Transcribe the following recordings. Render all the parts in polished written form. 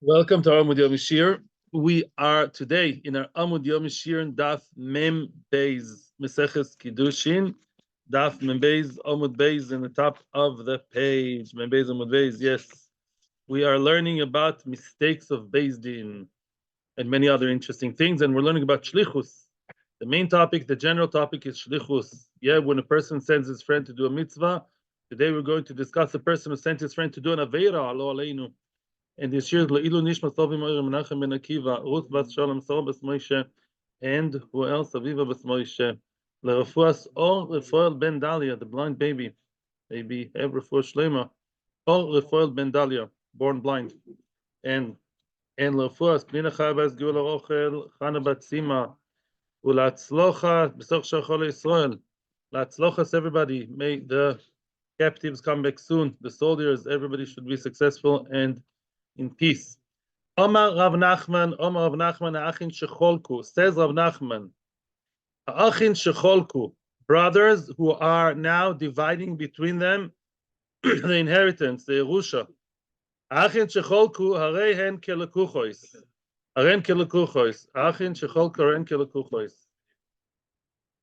Welcome to our Amud Yomi Shiur. We are today in our Amud Yomi Shiur Daf Mem Beis Meseches Kiddushin. Daf Mem Beis Amud Beis in the top of the page. Mem Beis Amud Beis. Yes, we are learning about mistakes of Beis Din and many other interesting things, and we're learning about shlichus. The main topic, the general topic, is shlichus. Yeah, when a person sends his friend to do a mitzvah. Today we're going to discuss a person who sent his friend to do an aveira. Alo aleinu. And this year Leilu Nishma Tovim Oyer Menachem Ben Akiva, Ruth Bas Shalom Sor Bas Moshe, and who else? Aviva Bas Moshe. Lerefuas Or Refoel Ben Dalia, the blind baby, maybe Refuah Shlema, Or Refoel Ben Dalia, born blind, and Lerefuas Pnina Chaya Bas Geula Rochel, Chana Bat Sima, Ulatzlocha B'Soch Shachol Yisrael. Latzlochas everybody. May the captives come back soon. The soldiers, everybody should be successful and in peace. Omar Rav Nachman, Achin Shecholku, says Rav Nachman, Achin Shecholku, brothers who are now dividing between them the inheritance, the Yerusha. Achin Shecholku, Harehen Kelekuchois. Haren Kelekuchois. Achin Shecholku, Haren Kelekuchois.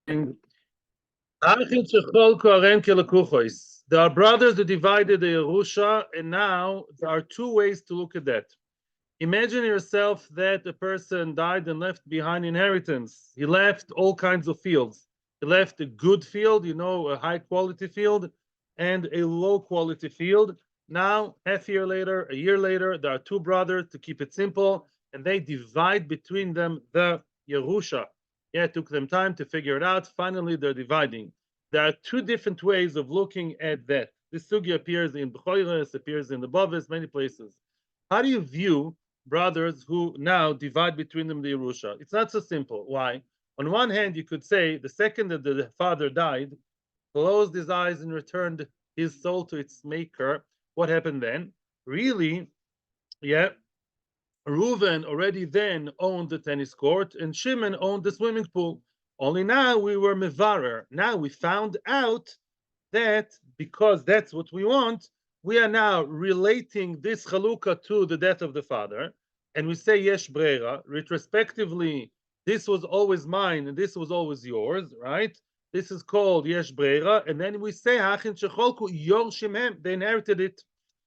Achin Shecholku, Haren Kelekuchois. There are brothers who divided the Yerusha, and now there are two ways to look at that. Imagine yourself that a person died and left behind inheritance. He left all kinds of fields. He left a good field, a high quality field, and a low quality field. Now, half a year later, there are two brothers, to keep it simple, and they divide between them the Yerusha. Yeah, it took them time to figure it out. Finally, they're dividing. There are two different ways of looking at that. This sugi appears in B'choires, appears in the Bavis, many places. How do you view brothers who now divide between them the Yerusha? It's not so simple. Why? On one hand, you could say the second that the father died, closed his eyes and returned his soul to its maker. What happened then? Really, yeah, Reuven already then owned the tennis court and Shimon owned the swimming pool. Only now we were mevarer. Now we found out that because that's what we want, we are now relating this chalukah to the death of the father, and we say yesh breira. Retrospectively, this was always mine and this was always yours, right? This is called yesh breira, and then we say hachin shecholku yorshim hem. They inherited it.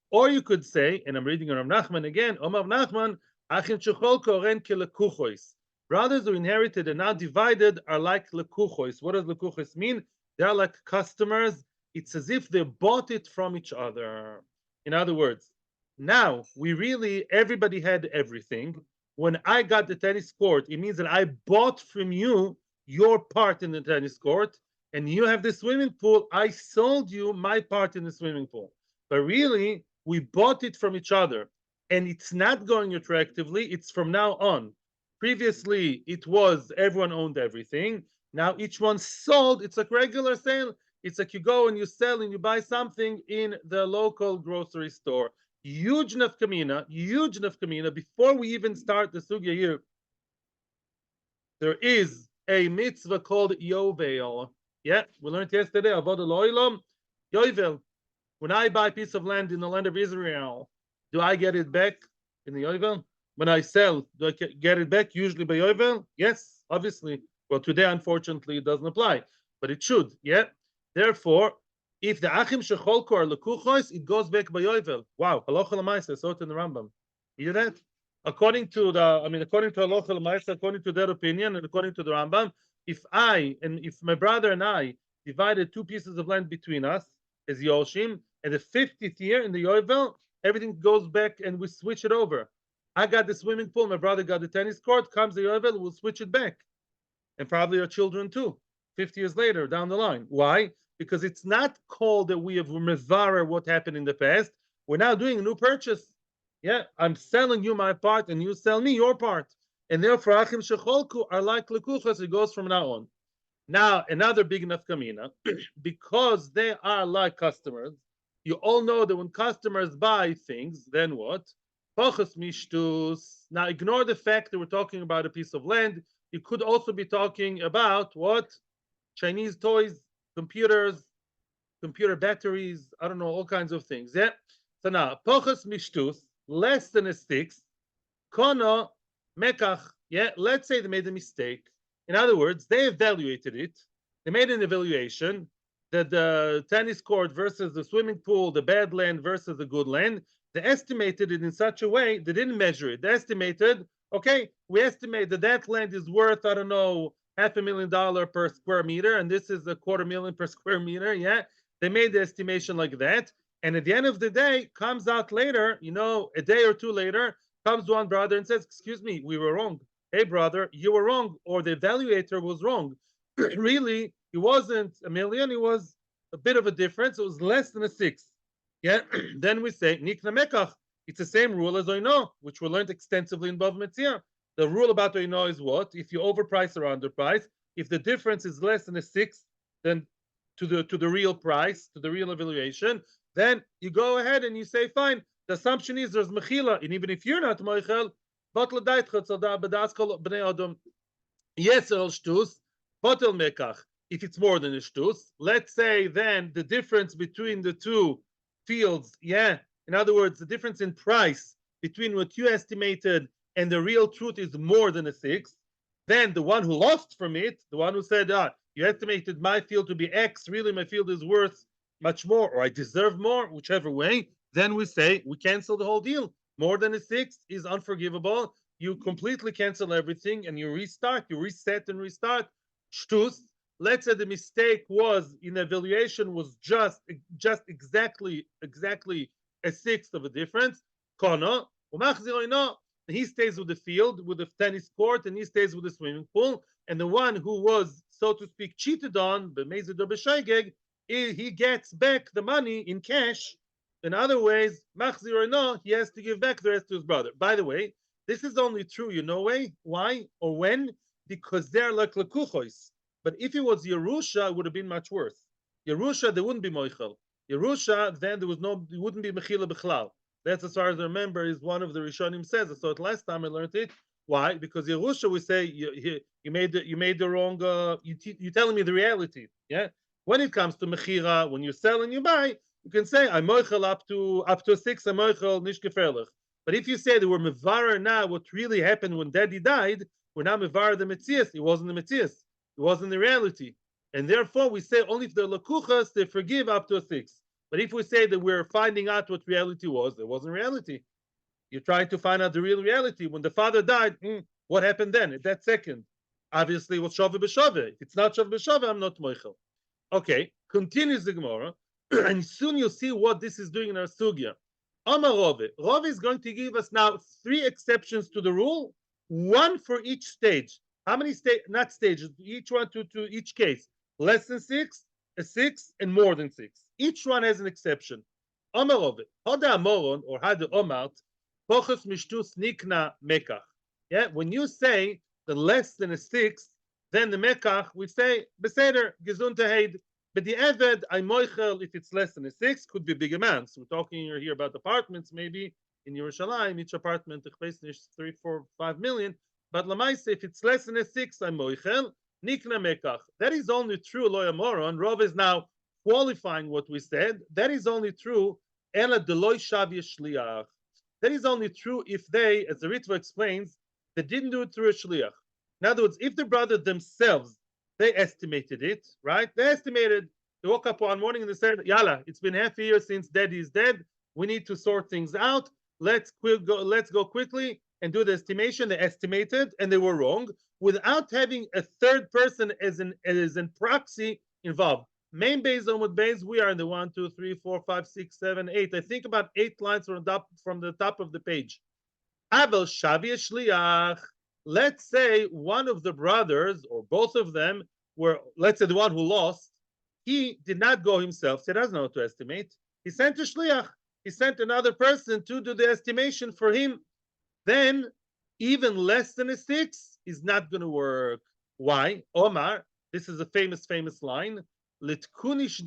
Or you could say, and I'm reading Rav Nachman again, Omar Nachman, Achin Shecholku Oren Kelekuchois. Brothers who inherited and now divided are like lekuchois. What does lekuchois mean? They are like customers. It's as if they bought it from each other. In other words, now everybody had everything. When I got the tennis court, it means that I bought from you your part in the tennis court, and you have the swimming pool. I sold you my part in the swimming pool. But really, we bought it from each other. And it's not going retroactively, it's from now on. Previously, it was everyone owned everything. Now each one sold. It's like regular sale. It's like you go and you sell and you buy something in the local grocery store. Huge nafkamina. Before we even start the sugya here, there is a mitzvah called Yovel. Yeah, we learned yesterday, Avodah Lo'ilam, Yovel. When I buy a piece of land in the land of Israel, do I get it back in the Yovel? When I sell, do I get it back usually by Yovel? Yes, obviously. Well, today, unfortunately, it doesn't apply, but it should. Yeah. Therefore, if the Achim Shecholko are Lekuchos, it goes back by Yovel. Wow, Halacha L'maisa, saw it in the Rambam. You hear that? According to Halacha L'maisa, according to their opinion, and according to the Rambam, if my brother and I divided two pieces of land between us as Yoshim, and the 50th year in the Yovel, everything goes back and we switch it over. I got the swimming pool, my brother got the tennis court, comes the Yovel, we'll switch it back. And probably our children too, 50 years later down the line. Why? Because it's not called that we have mevarer what happened in the past. We're now doing a new purchase. Yeah, I'm selling you my part and you sell me your part. And therefore, Achim Shecholku are like Lekuchas, it goes from now on. Now, another big nafkamina, because they are like customers, you all know that when customers buy things, then what? Pochas mishtus. Now, ignore the fact that we're talking about a piece of land. You could also be talking about what? Chinese toys, computers, computer batteries, I don't know, all kinds of things. Yeah. So now, pochas mishtus, less than a sticks. Kono mekach. Yeah, let's say they made a mistake. In other words, they evaluated it. They made an evaluation that the tennis court versus the swimming pool, the bad land versus the good land. They estimated it in such a way they didn't measure it. They estimated, okay, we estimate that that land is worth, I don't know, $500,000 per square meter, and this is $250,000 per square meter. Yeah, they made the estimation like that. And at the end of the day, comes out later, a day or two later, comes one brother and says, "Excuse me, we were wrong. Hey, brother, you were wrong, or the evaluator was wrong. Really, it wasn't a million, it was a bit of a difference. It was less than a sixth." Yeah, then we say, Nikna Mekach. It's the same rule as Oino, which we learned extensively in Bav Metzia. The rule about Oino is what? If you overprice or underprice, if the difference is less than a sixth, then to the real price, to the real evaluation, then you go ahead and you say, fine, the assumption is there's mechila, and even if you're not moichel, batel daitcha tzada bedaskol bnei adam yesel shtus batel mekach. If it's more than a shtus, let's say then the difference between the two fields, yeah, in other words, the difference in price between what you estimated and the real truth is more than a sixth, then the one who lost from it, the one who said, you estimated my field to be X, really my field is worth much more, or I deserve more, whichever way, then we say we cancel the whole deal. More than a sixth is unforgivable. You completely cancel everything and you restart, you reset and restart. Shtus. Let's say the mistake was in evaluation was just exactly a sixth of a difference. Kono, he stays with the field, with the tennis court, and he stays with the swimming pool. And the one who was, so to speak, cheated on, he gets back the money in cash. In other ways, machzir or no, he has to give back the rest to his brother. By the way, this is only true, why or when? Because they're like lekuchois. But if it was Yerusha, it would have been much worse. Yerusha, there wouldn't be moichel. Yerusha, then it wouldn't be mechila b'chlal. That's, as far as I remember, is one of the Rishonim says. I saw it last time I learned it. Why? Because Yerusha, we say you made the wrong. You're telling me the reality. Yeah. When it comes to mechira, when you sell and you buy, you can say I'm moichel up to 6. I'm moichel nish gefährlich. But if you say that we're mevarer now, what really happened when Daddy died, we're now mevarer the metzias. It wasn't the metzias. It wasn't the reality. And therefore, we say only if they're lakuchas, they forgive up to a 6. But if we say that we're finding out what reality was, there wasn't reality. You're trying to find out the real reality. When the father died, what happened then? At that second, obviously it was shove b'shove. If it's not shove b'shove, I'm not moichel. Okay, continues the Gemara, and soon you'll see what this is doing in our sugya. Amar Rove. Rove is going to give us now 3 exceptions to the rule, 1 for each stage. How many not stages, each one to each case. Less than 6, a 6, and more than 6. Each one has an exception. Amar Rove. Hada Amoron, or Hada Omart, Pochus Mishtus Nikna Mekach. Yeah, when you say the less than a 6, then the Mekach, we say, Beseder, Gesundheit. But the Eved, I moichel, if it's less than a 6, could be big amounts. We're talking here about apartments, maybe in Yerushalayim, each apartment, is 3, 4, 5 million. But Lamaise, if it's less than a 6, I'm moichel, Nikna Mekach. That is only true, Loya Moron. Rov is now qualifying what we said. That is only true, Ela Deloy Shavya Shliach. That is only true if they, as the Ritva explains, they didn't do it through a shliach. In other words, if the brother themselves, they estimated it, right? They estimated, they woke up one morning and they said, Yalla, it's been half a year since Daddy is dead. We need to sort things out. Let's go quickly and do the estimation. They estimated and they were wrong without having a third person as an proxy involved. Main base, Amud base, we are in the 1, 2, 3, 4, 5, 6, 7, 8. I think about 8 lines from the top of the page. Abel Shavi Shliach. Let's say one of the brothers or both of them were, let's say the one who lost, he did not go himself. So he doesn't know how to estimate. He sent a shliach. He sent another person to do the estimation for him. Then even less than a 6 is not going to work. Why? Omar, this is a famous line. Which means,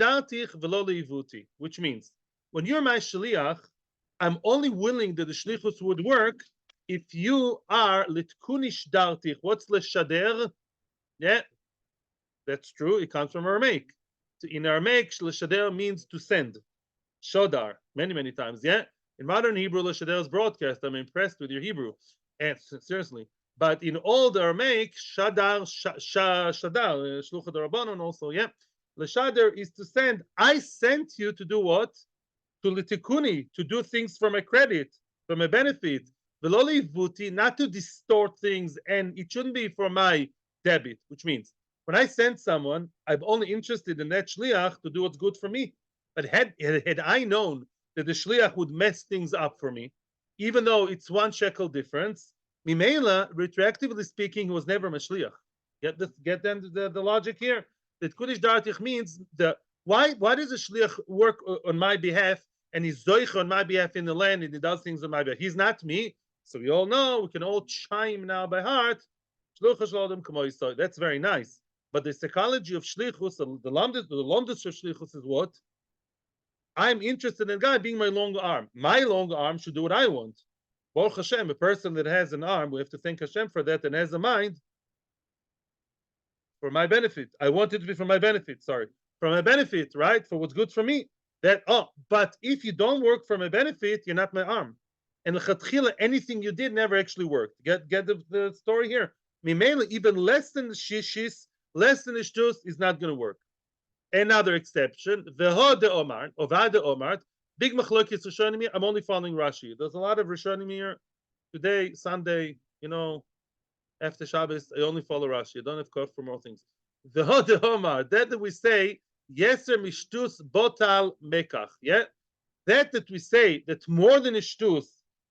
when you're my shliach, I'm only willing that the shlichus would work if you are litkunish dartich. What's leshader? Yeah, that's true. It comes from Aramaic. In Aramaic, leshader means to send. Shodar, many times. Yeah. In modern Hebrew, leshader is broadcast. I'm impressed with your Hebrew. And seriously, but in all the Aramaic, shadar, shadar, shluchad rabbanon also, yeah. L'shadar is to send. I sent you to do what? To litikuni, to do things for my credit, for my benefit. Veloli vuti, not to distort things, and it shouldn't be for my debit, which means when I send someone, I'm only interested in that shliach to do what's good for me. But had I known that the shliach would mess things up for me, even though it's 1 shekel difference, Mimela, retroactively speaking, he was never mashliach. Get then the logic here. That Kudish Dartich means the why does a shliach work on my behalf and he's zoich on my behalf in the land and he does things on my behalf? He's not me. So we all know, we can all chime now by heart. That's very nice. But the psychology of shlichus, the lomdus of shlichus is what? I'm interested in a guy being my long arm. My long arm should do what I want. Baruch Hashem, a person that has an arm, we have to thank Hashem for that, and has a mind for my benefit. I want it to be for my benefit, sorry. For my benefit, right? For what's good for me. But if you don't work for my benefit, you're not my arm. And l'chatchila, anything you did never actually worked. Get the story here. Mimela, even less than the shishis, less than the shtus is not going to work. Another exception, Veho de Omar, Ovade Omar, big machlokes Rishonim. I'm only following Rashi. There's a lot of Rishonim here. Today, Sunday, after Shabbos, I only follow Rashi. I don't have cough for more things. Veho de Omar, that we say, Yeser mishtus botal mekach. Yeah, that we say that more than a shtus,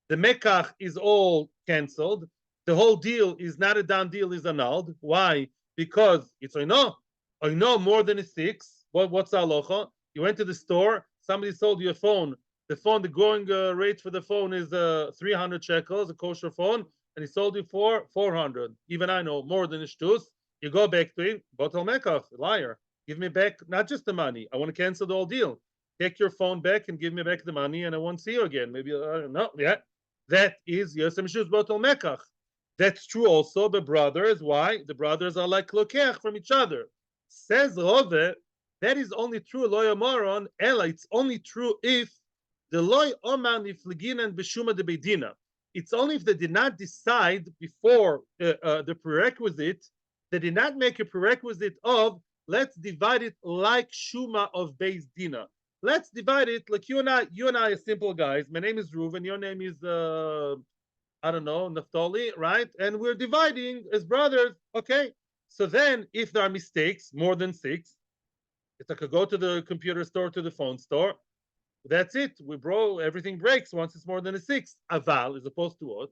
the mekach is all cancelled. The whole deal is not a done deal, is annulled. Why? Because it's I know more than a 6. What's halacha? You went to the store, somebody sold you a phone. The going rate for the phone is 300 shekels, a kosher phone, and he sold you for 400. Even I know more than a shtus. You go back to him, botal mekach, liar. Give me back not just the money. I want to cancel the whole deal. Take your phone back and give me back the money, and I won't see you again. Maybe no, yeah. That is yosem shus botal mekach. That's true also. The brothers, why? The brothers are like lokech from each other. Says Rove, that is only true loy omaron. Ella, it's only true if the loy oman ifligina and beshuma de bedina. It's only if they did not decide before the prerequisite. They did not make a prerequisite of let's divide it like shuma of Beis Dina. Let's divide it like you and I are simple guys. My name is Reuven. Your name is I don't know, Naphtali, right? And we're dividing as brothers. Okay. So then, if there are mistakes, more than 6, it's like I go to the computer store, to the phone store. That's it. Everything breaks once it's more than a 6. Aval, as opposed to what?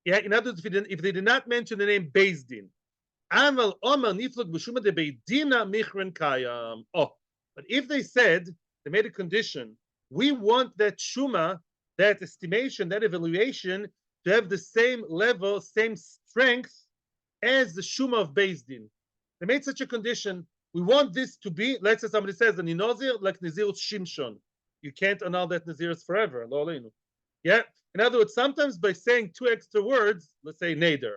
Yeah. In other words, if they did not mention the name Beis Din, Aval Omer Niflog B'Shuma de Beidina Michren Kayam. Oh, but if they said they made a condition, we want that shuma, that estimation, that evaluation to have the same level, same strength as the shuma of Beis Din. They made such a condition. We want this to be, let's say somebody says, an inozir like Nazirut Shimshon. You can't annul that Nazirus forever. Yeah. In other words, sometimes by saying 2 extra words, let's say neder,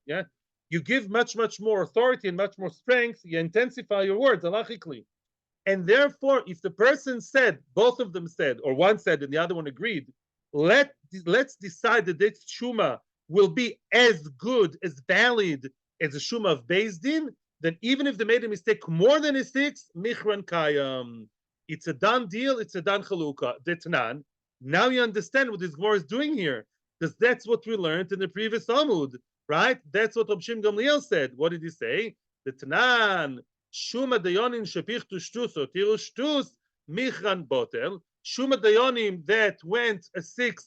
yeah, you give much, much more authority and much more strength. You intensify your words halachically. And therefore, if the person said, both of them said, or one said and the other one agreed, let's decide that this shuma will be as good, as valid as the shuma of Beis Din, then even if they made a mistake more than a 6, michran kayam. It's a done deal, it's a done chalukah. Detnan. Now you understand what this Gemara is doing here, because that's what we learned in the previous Amud, right? That's what Reb Shimon Gamliel said. What did he say? Detnan. Shuma dayonim shepichtu shtus or tiru shtus michran botel. Shuma dayonim that went a 6,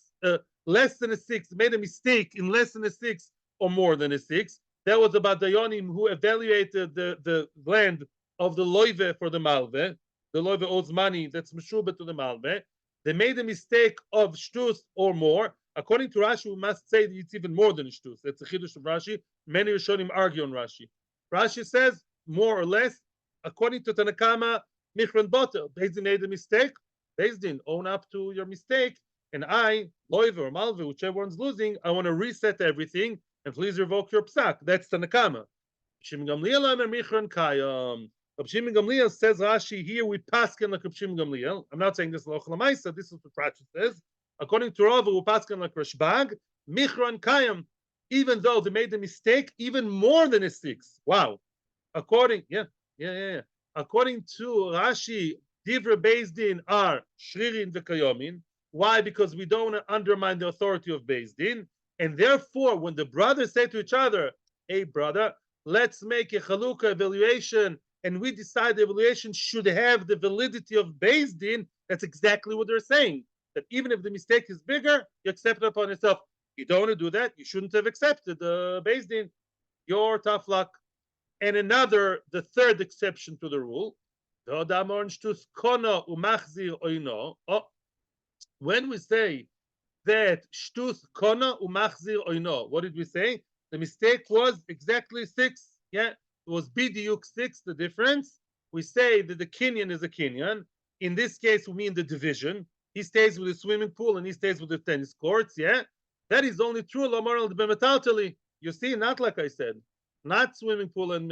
less than a 6, made a mistake in less than a 6 or more than a 6. That was about dayonim who evaluated the land of the loive for the malve. The loive owes money that's meshubah to the malve. They made a mistake of shtus or more. According to Rashi, we must say that it's even more than a shtus. That's a chiddush of Rashi. Many Rishonim argue on Rashi. Rashi says more or less. According to Tanakama, Michran Botel, Beis Din made a mistake. Beis Din, own up to your mistake. And I, Loive or Malve, whichever one's losing, I want to reset everything and please revoke your psak. That's Tanakama. Shimon Gamliel Amer Michran Kayam. Shimon Gamliel says Rashi here we paskin like Shimon Gamliel. I'm not saying this Loch Lamaisa. This is what Rashi says. According to Rav, we paskin like Rashbag. Michran Kayam. even though they made the mistake, even more than a 6. Wow. According, According to Rashi, Divra Beis Din are Shririn v'Kayomin. Why? Because we don't want to undermine the authority of Beis Din. And therefore, when the brothers say to each other, hey, brother, let's make a Chalukah evaluation, and we decide the evaluation should have the validity of Beis Din, that's exactly what they're saying. That even if the mistake is bigger, you accept it upon yourself. You don't want to do that, you shouldn't have accepted the Beis Din. Your tough luck. And another, the third exception to the rule, when we say that shtus kona umachzir oino, what did we say? The mistake was exactly 6. Yeah, it was bidiyuk 6. The difference, we say that the kinyan is a kinyan. In this case, we mean the division. He stays with the swimming pool and he stays with the tennis courts. Yeah, that is only true lamoral b'metaltali. You see, not like I said, not swimming pool and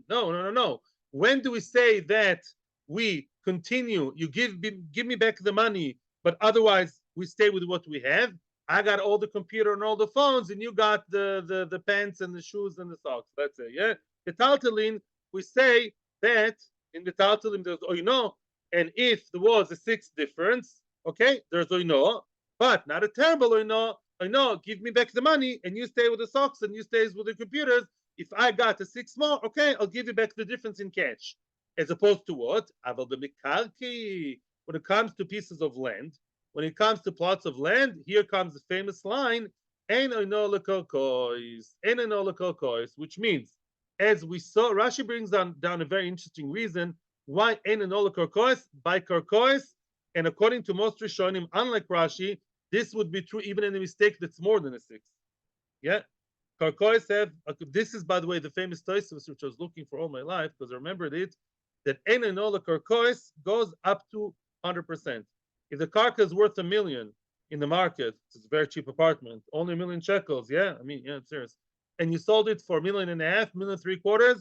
no. When do we say that we continue? You give me back the money, but otherwise we stay with what we have. I got all the computer and all the phones, and you got the pants and the shoes and the socks. That's it. Yeah. The taltalin, we say that in the taltalin there's oino, and if there was a 6 difference, okay, there's oino, but not a terrible oino. Oino, give me back the money, and you stay with the socks, and you stay with the computers. If I got a 6 more, okay, I'll give you back the difference in cash. As opposed to what? Aval b'mikarki. When it comes to pieces of land, when it comes to plots of land, here comes the famous line, "Ein oino lekolkois," "Ein oino lekolkois," which means, as we saw, Rashi brings down a very interesting reason why "Ein oino lekolkois" by karkois, and according to most Rishonim, unlike Rashi, this would be true even in a mistake that's more than a 6. Yeah, karkois have. This is, by the way, the famous Tosfos which I was looking for all my life because I remembered it. That "Ein oino lekolkois" goes up to 100%. If the karka is worth $1 million in the market, it's a very cheap apartment, only $1 million shekels. Yeah, I mean, yeah, it's serious. And you sold it for $1.5 million, $1.75 million,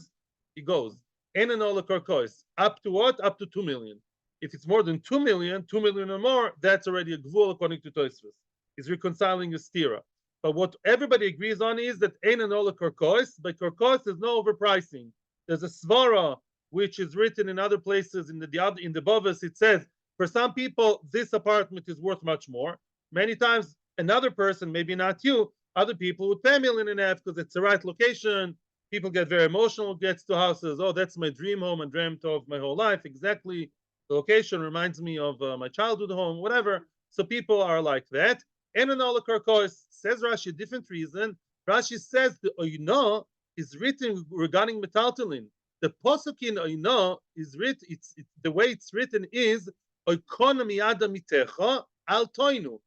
it goes. En and all karkois. Up to what? Up to 2 million. If it's more than 2 million, 2 million or more, that's already a gvul according to Tosfos. He's reconciling a stira. But what everybody agrees on is that en and all karkois. By karkois, there's no overpricing. There's a svara which is written in other places in the Bavas. It says, for some people, this apartment is worth much more. Many times, another person, maybe not you, other people would pay $1.5 million because it's the right location. People get very emotional, gets to houses. Oh, that's my dream home and dreamt of my whole life. Exactly. The location reminds me of my childhood home, whatever. So people are like that. And in all karkois, says Rashi, a different reason. Rashi says the oino is written regarding metaltalin. The posuk in oino is written, the way it's written is Oikona miyad amitecha al toinu.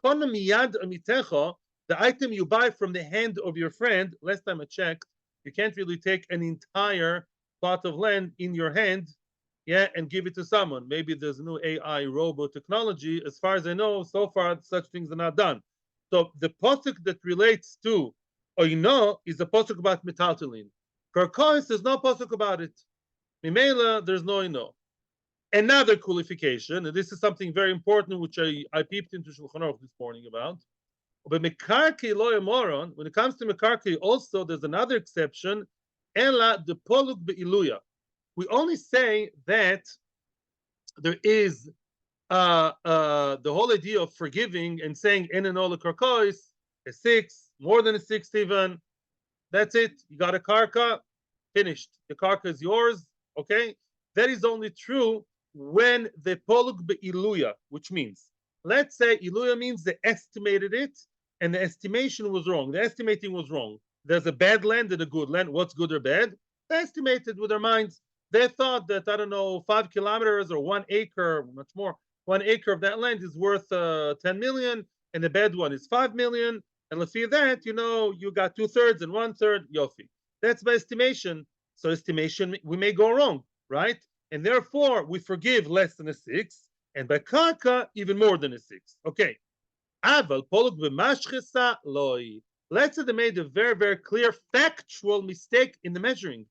Kona miyad amitecha, the item you buy from the hand of your friend. Last time I checked, you can't really take an entire plot of land in your hand, yeah, and give it to someone. Maybe there's a new AI robo technology. As far as I know, so far such things are not done. So the posuk that relates to oino is a posuk about metaltalin. Karkois, there's no posuk about it. Mimela, there's no oino. Another qualification, and this is something very important, which I peeped into Shulchan Aruch this morning about. But mekarki lo emoron, when it comes to mekarki, also there's another exception. Ela de poluk beiluya. We only say that there is the whole idea of forgiving and saying en and all karkois, a 6, more than a 6 even. That's it. You got a karka, finished. The karka is yours. Okay, that is only true when the poluk be'iluya, which means, let's say iluya means they estimated it and the estimation was wrong. The estimating was wrong. There's a bad land and a good land. What's good or bad? They estimated with their minds. They thought that, I don't know, 5 kilometers or 1 acre, much more, 1 acre of that land is worth 10 million and the bad one is 5 million. And let's see that, you got 2/3 and 1/3, yofi. That's by estimation. So estimation, we may go wrong, right? And therefore, we forgive less than a 6, and by karka, even more than a 6. Okay. Aval poluk b'mashchesa loi. Let's say they made a very, very clear factual mistake in the measuring.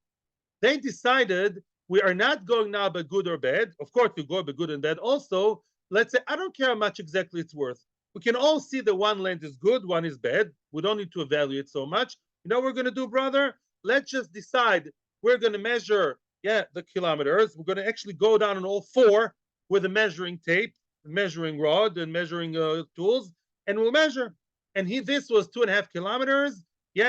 They decided we are not going now by good or bad. Of course, you go by good and bad also. Let's say, I don't care how much exactly it's worth. We can all see that one length is good, one is bad. We don't need to evaluate so much. You know what we're going to do, brother? Let's just decide we're going to measure, the kilometers. We're going to actually go down on all four with a measuring tape, measuring rod, and measuring tools, and we'll measure. And this was 2.5 kilometers.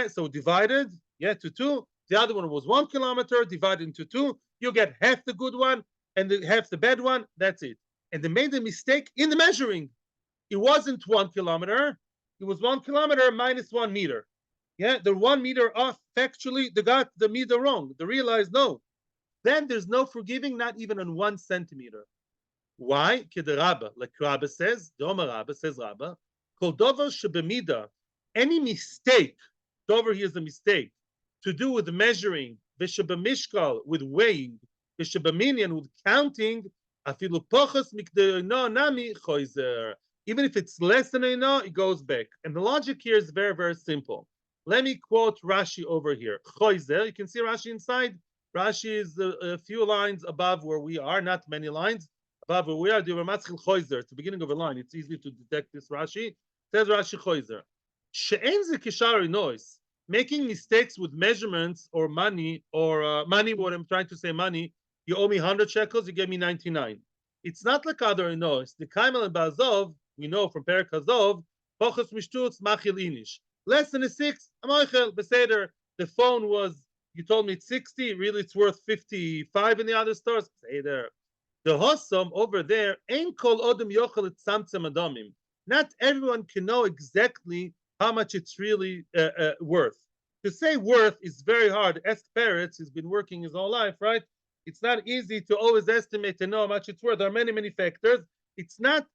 So divided, to two. The other one was 1 kilometer, divided into two. You get half the good one and half the bad one. That's it. And they made a mistake in the measuring. It wasn't 1 kilometer. It was 1 kilometer minus 1 meter. They're 1 meter off. Factually, they got the meter wrong. They realized no. Then there's no forgiving, not even on 1 centimeter. Why? Rabba, like Rabba says, Doma Rabba says Rabba, Kol Dover Shebemida, any mistake, Dover here is a mistake, to do with measuring, Veshebemishkal, with weighing, Veshebeminian, with counting, Afilu Pochas Mikdeino Nami Choizer. Even if it's less than Eino, it goes back. And the logic here is very, very simple. Let me quote Rashi over here. Choizer, you can see Rashi inside. Rashi is a few lines above where we are, not many lines. Above where we are, the Ramatzchil Choizer. It's the beginning of a line. It's easy to detect this Rashi. It says Rashi Choizer. She'en ze kishari nois. Making mistakes with measurements or money, what I'm trying to say, money, you owe me 100 shekels, you gave me 99. It's not like other nois. The Kaimel and Bazov, we know from Perek Hazov, Pochos Mishtutz Machil Inish. Less than a 6, Amoichel, Beseder. The phone was, you told me it's 60, really it's worth 55 in the other stores. Beseder. The Hossam over there, Ein Kol Odom Yochel et Samtzem Adomim. Not everyone can know exactly how much it's really worth. To say worth is very hard. Ask Peretz, he's been working his whole life, right? It's not easy to always estimate and know how much it's worth. There are many, many factors. It's not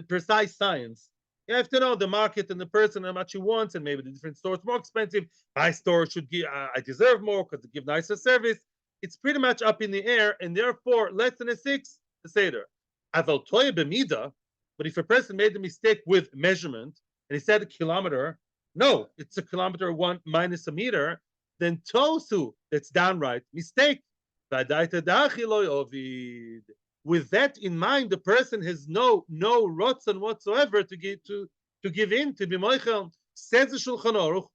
precise science. You have to know the market and the person, how much he wants, and maybe the different stores more expensive. My store should give, I deserve more because they give nicer service. It's pretty much up in the air, and therefore less than a 6, the Seder. Aval toye b'mida, but if a person made a mistake with measurement, and he said a kilometer, no, it's a kilometer 1 minus a meter, then tosu, that's downright mistake. With that in mind, the person has no rotzen whatsoever to give in, to be moichel. Says the Shulchan Aruch,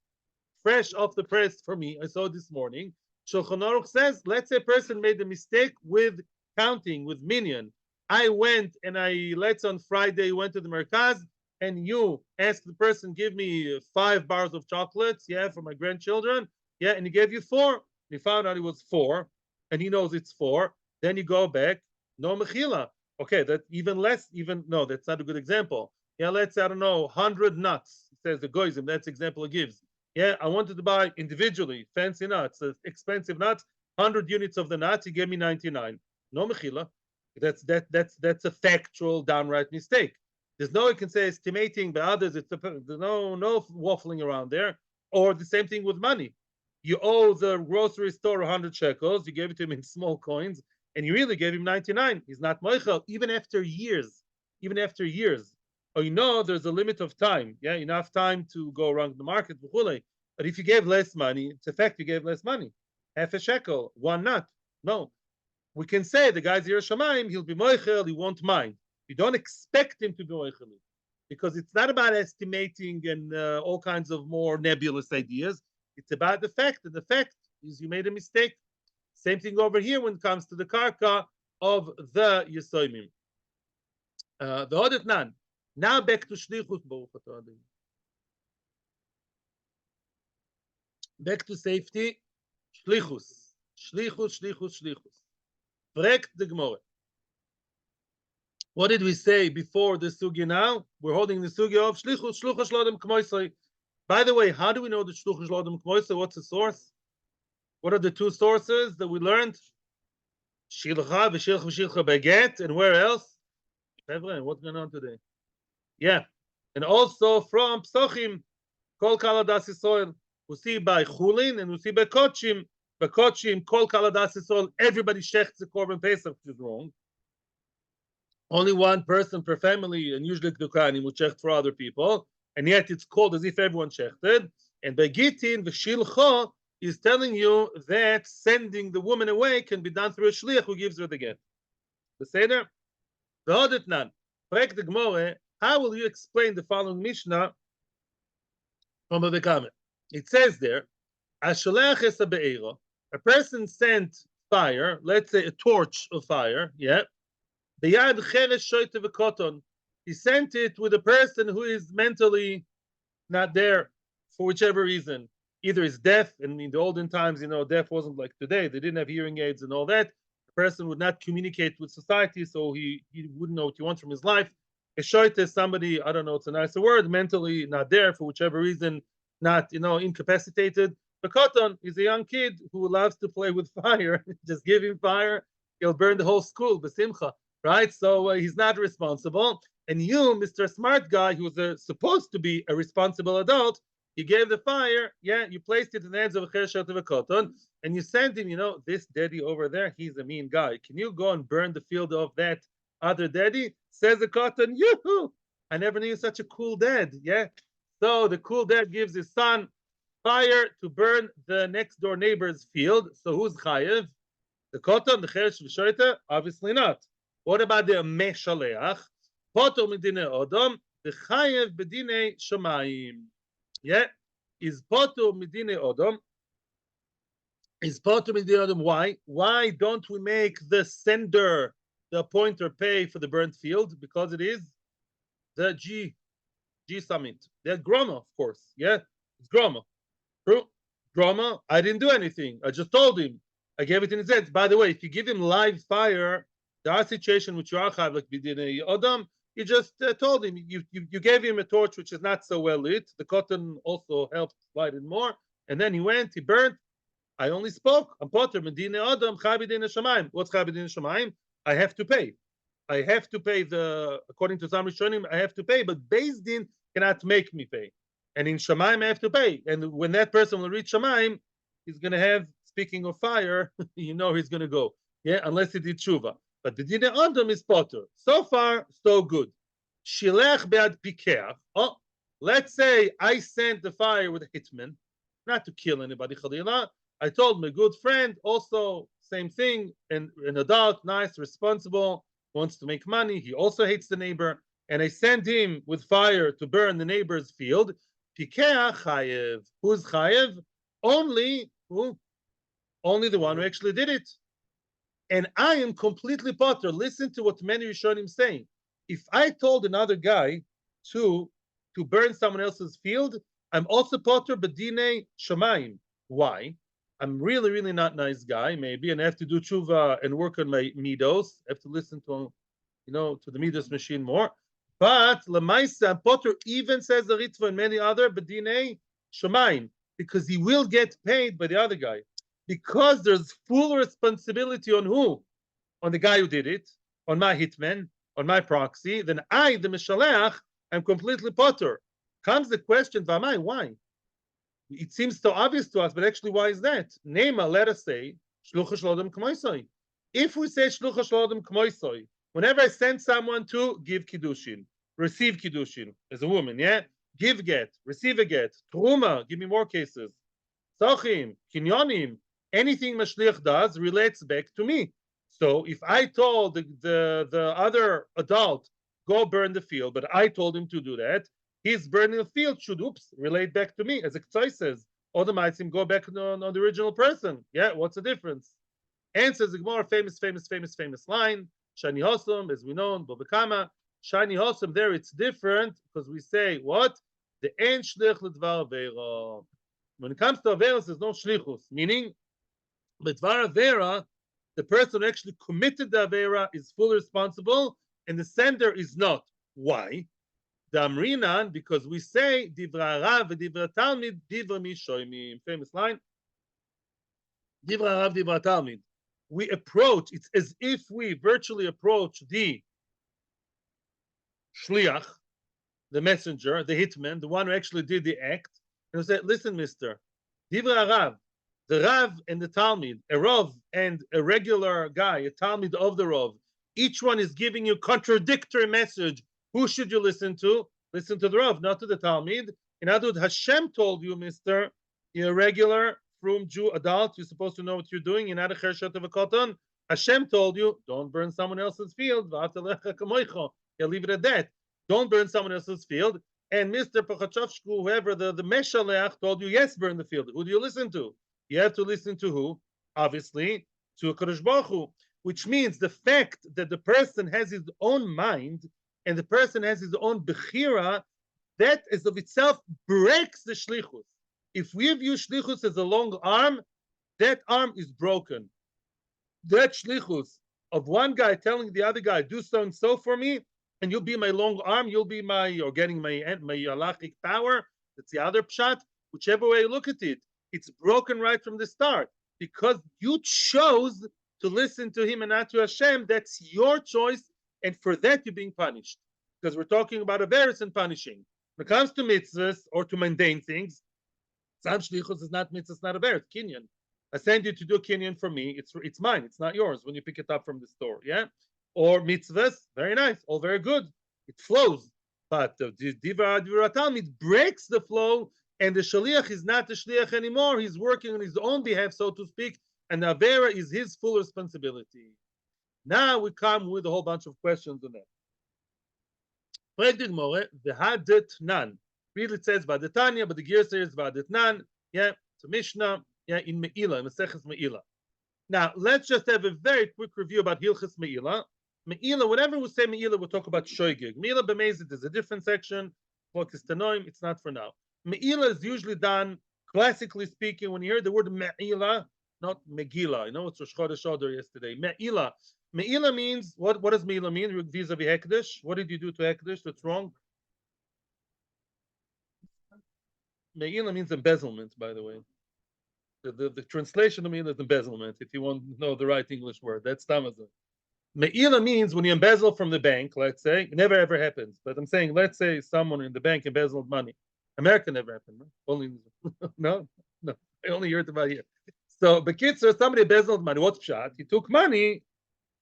fresh off the press for me, I saw this morning. Shulchan Aruch says, let's say a person made a mistake with counting, with minyan. I went and let's on Friday, went to the Merkaz, and you asked the person, give me 5 bars of chocolates, for my grandchildren, and he gave you 4. He found out it was 4, and he knows it's 4. Then you go back, no mechila. Okay, that even less, no, that's not a good example. Let's say, I don't know, 100 nuts. It says the goyim, that's the example it gives. I wanted to buy individually fancy nuts, expensive nuts, 100 units of the nuts. He gave me 99. No mechila. That's a factual downright mistake. There's no, you can say, estimating by others. There's no waffling around there. Or the same thing with money. You owe the grocery store 100 shekels. You gave it to him in small coins, and you really gave him 99. He's not moichel, even after years. Or there's a limit of time. Enough time to go around the market. But if you gave less money, it's a fact you gave less money. Half a shekel, 1 nut. No. We can say the guy's Yerushalayim, he'll be moichel, he won't mind. You don't expect him to be moichel, because it's not about estimating and all kinds of more nebulous ideas. It's about the fact, and the fact is you made a mistake. Same thing over here when it comes to the karka of the Yesoimim. The Hodet Nan. Now back to Shlichus. Back to safety. Shlichus. Frekt the Gemara. What did we say before the sugi now? We're holding the sugi of Shlichus, Shluchas Lodem Kmoisai. By the way, how do we know the Shluchas Lodem Kmoisai? What's the source? What are the 2 sources that we learned? Shilcha, V'shilcha, V'shilcha, Beget, and where else? What's going on today? And also from Psochim, Kol Kaladas Yisrael. We see by Chulin and we see by Kochim. By Kochim, Kol Kaladas Yisrael, everybody shechts the Korban Pesach, which is wrong. Only 1 person per family, and usually the Kohanim would shecht for other people, and yet it's called as if everyone shechted. And by Gitin, the Shilcha is telling you that sending the woman away can be done through a shliach who gives her the get. The Seder, the Hodet Nan, Frek the Gemara, How will you explain the following Mishnah from the comment? It says there, a person sent fire, let's say a torch of fire, yeah. He sent it with a person who is mentally not there for whichever reason. Either is deaf, and in the olden times, deaf wasn't like today. They didn't have hearing aids and all that. The person would not communicate with society, so he wouldn't know what he wants from his life. A shoit is somebody, I don't know, it's a nicer word, mentally not there for whichever reason, not, incapacitated. The cotton is a young kid who loves to play with fire. Just give him fire, he'll burn the whole school, besimcha, right? So he's not responsible. And you, Mr. Smart Guy, who's supposed to be a responsible adult, you gave the fire, yeah, you placed it in the hands of a Chershat of a cotton, and you sent him, this daddy over there, he's a mean guy. Can you go and burn the field of that other daddy? Says the cotton, yoo-hoo, I never knew such a cool dad, yeah? So the cool dad gives his son fire to burn the next door neighbor's field. So who's chayev? The cotton, the cheresh v'shoita? Obviously not. What about the meshaleach? Potor midine odom, the chayev bedine shamayim. Yeah, is potor midine odom. Is potor midine odom? Why? Why don't we make the sender, the appointer, pay for the burnt field? Because it is the G summit. They're groma, of course. Yeah, it's groma. True. Groma, I didn't do anything. I just told him. I gave it in his hands. By the way, if you give him live fire, there are situations which you are chayav, like b'dinei odom. You just told him, you gave him a torch which is not so well lit. The cotton also helped light it more. And then he went, he burnt. I only spoke. I'm potter, medine odom, chayav b'dinei shamayim. What's chayav b'dinei shamayim? I have to pay. I have to pay according to some Rishonim, I have to pay, but Beis Din cannot make me pay. And in Shamayim, I have to pay. And when that person will reach Shamayim, he's going to have, speaking of fire, he's going to go. Yeah, unless he did tshuva. But the Dine Adam is potter. So far, so good. Shilech be'ad pikeach. Oh, let's say I sent the fire with a hitman, not to kill anybody, Chalila. I told my good friend, also, same thing, an adult, nice, responsible, wants to make money. He also hates the neighbor. And I sent him with fire to burn the neighbor's field. Pikeach chayev. Who's chayev? Only who? Only the one who actually did it. And I am completely potter. Listen to what many Rishonim saying. If I told another guy to burn someone else's field, I'm also potter b'dinei shamayim. Why? I'm really, really not nice guy, maybe, and I have to do tshuva and work on my midos. I have to listen to, to the midos machine more. But Lamaisa Potter even says the Ritva and many other Bedinei Shamayim, because he will get paid by the other guy. Because there's full responsibility on who? On the guy who did it, on my hitman, on my proxy. Then I, the Meshaleach, am completely Potter. Comes the question, Vamai, why? It seems so obvious to us, but actually, why is that? Nema, let us say, Shlucha Shlodem K'moisoi. If we say Shlucha Shlodem K'moisoi, whenever I send someone to give Kiddushin, receive Kiddushin as a woman, yeah? Give get, receive a get, Truma, give me more cases. Sochim, Kinyonim, anything Mashliach does relates back to me. So if I told the other adult, go burn the field, but I told him to do that, his burning the field should, relate back to me. As Ektzai says, all the mitzim go back on the original person. Yeah, what's the difference? Answers the Gemara, famous line. Shani Hosam, as we know, Bobekama. Shani Hosam, there it's different because we say what? The en shlich l'dvar avera. When it comes to averas, there's no shlichus, meaning, but dvar avera, the person who actually committed the avera is fully responsible, and the sender is not. Why? The Amrinan, because we say divra rav v'divra talmid divra mishoimim. Famous line. Divra rav divra talmid. We approach, it's as if we virtually approach the shliach, the messenger, the hitman, the one who actually did the act, and we say, listen, mister, divra rav, the rav and the talmid, a rav and a regular guy, a talmid of the rav, each one is giving you contradictory message. Who should you listen to? Listen to the rav, not to the talmid. In other words, Hashem told you, mister, you're a regular frum Jew adult, you're supposed to know what you're doing. You're not a chershat of a cotton. Hashem told you, don't burn someone else's field. You'll leave it at that. don't burn someone else's field. And Mr. Pachachevsky, whoever the Meshaleach told you, yes, burn the field. Who do you listen to? You have to listen to who? Obviously, to a Kadosh Baruch Hu, which means the fact that the person has his own mind and the person has his own bechira, that is of itself breaks the shlichus. If we view shlichus as a long arm, that arm is broken. That shlichus of one guy telling the other guy, do so and so for me, and you'll be my long arm, you'll be my, or getting my halachic power. That's the other pshat. Whichever way you look at it, it's broken right from the start because you chose to listen to him and not to Hashem. That's your choice, and for that you're being punished. Because we're talking about averus and punishing. When it comes to mitzvahs or to mundane things, some shlichus is not mitzvahs, not averus, kinyan. I send you to do kinyan for me. It's mine. It's not yours when you pick it up from the store. Yeah, or mitzvahs, very nice, all very good. It flows, but the divrei Talmud breaks the flow, and the shaliach is not the shliach anymore. He's working on his own behalf, so to speak, and the avera is his full responsibility. Now we come with a whole bunch of questions on that. None. Really it says Vadetanya, but the gear says Vadetnan. Yeah, it's a Mishnah. Yeah, in Me'ilah, in Maseches Me'ilah. Now, let's just have a very quick review about Hilchas Me'ilah. Me'ilah, whenever we say Me'ilah, we'll talk about Shoygig. Me'ilah B'mezid is a different section. Focus Tanoim, it's not for now. Me'ilah is usually done, classically speaking, when you hear the word Me'ilah, not Megillah. You know, it's Rosh Chodesh Adar yesterday. Me'ilah. Me'ilah means, what does Me'ilah mean vis-a-vis Hekdesh? What did you do to Hekdesh that's wrong? Me'ilah means embezzlement, by the way. The translation of Me'ilah is embezzlement, if you want to know the right English word. That's Tamazah. Me'ilah means when you embezzle from the bank, let's say, it never ever happens. But I'm saying, let's say someone in the bank embezzled money. America never happened. No? Only no. I only heard about here. So, Bekitzer, somebody embezzled money. What's pshat? He took money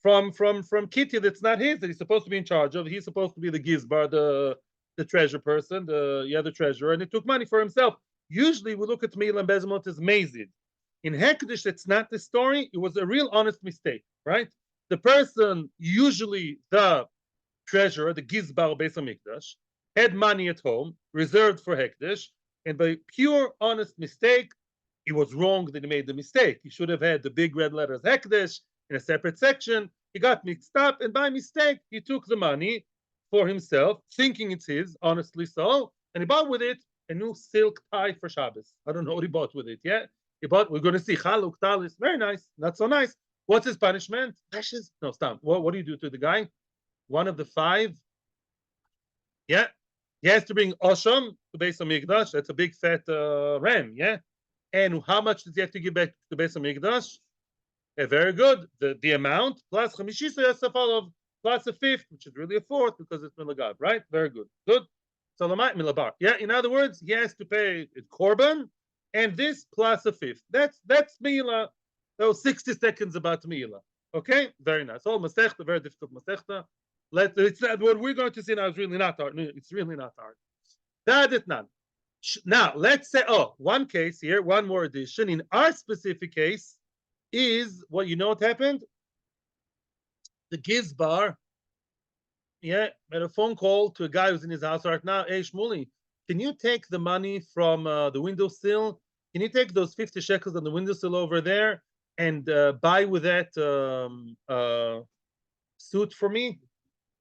from Kitty that's not his, that he's supposed to be in charge of. He's supposed to be the gizbar, the treasure person, the treasurer, and he took money for himself. Usually we look at Me'ilah embezzlement as mazid. In Hekdesh, that's not the story. It was a real honest mistake, right? The person, usually the treasurer, the gizbar Beis HaMikdash, had money at home, reserved for Hekdesh, and by pure honest mistake, it was wrong that he made the mistake. He should have had the big red letters Hekdesh in a separate section. He got mixed up, and by mistake, he took the money for himself, thinking it's his, honestly so, and he bought with it a new silk tie for Shabbos. I don't know what he bought with it yet. He bought, we're going to see Chaluk, Talis, very nice, not so nice. What's his punishment? Ashes? No, stop. What do you do to the guy? One of the 5. Yeah. He has to bring Osham to Beis HaMikdash. That's a big fat ram, yeah? And how much does he have to give back to Beis HaMikdash? Very good. The amount, plus Chamishisa Yasafalov, plus a 5th, which is really a 4th because it's Milagab, right? Very good. Good. Salamat Milabar. Yeah, in other words, he has to pay it Korban, and this plus a 5th. That's Me'ilah. Those 60 seconds about Me'ilah. Okay, very nice. All Masechta, very difficult Masechta. It's not, what we're going to see now is really not hard. It's really not hard. That now, let's say, one case here, one more addition. In our specific case, is what you know what happened? The Gizbar, made a phone call to a guy who's in his house right now. Hey, Shmuli, can you take the money from the windowsill? Can you take those 50 shekels on the windowsill over there and buy with that suit for me?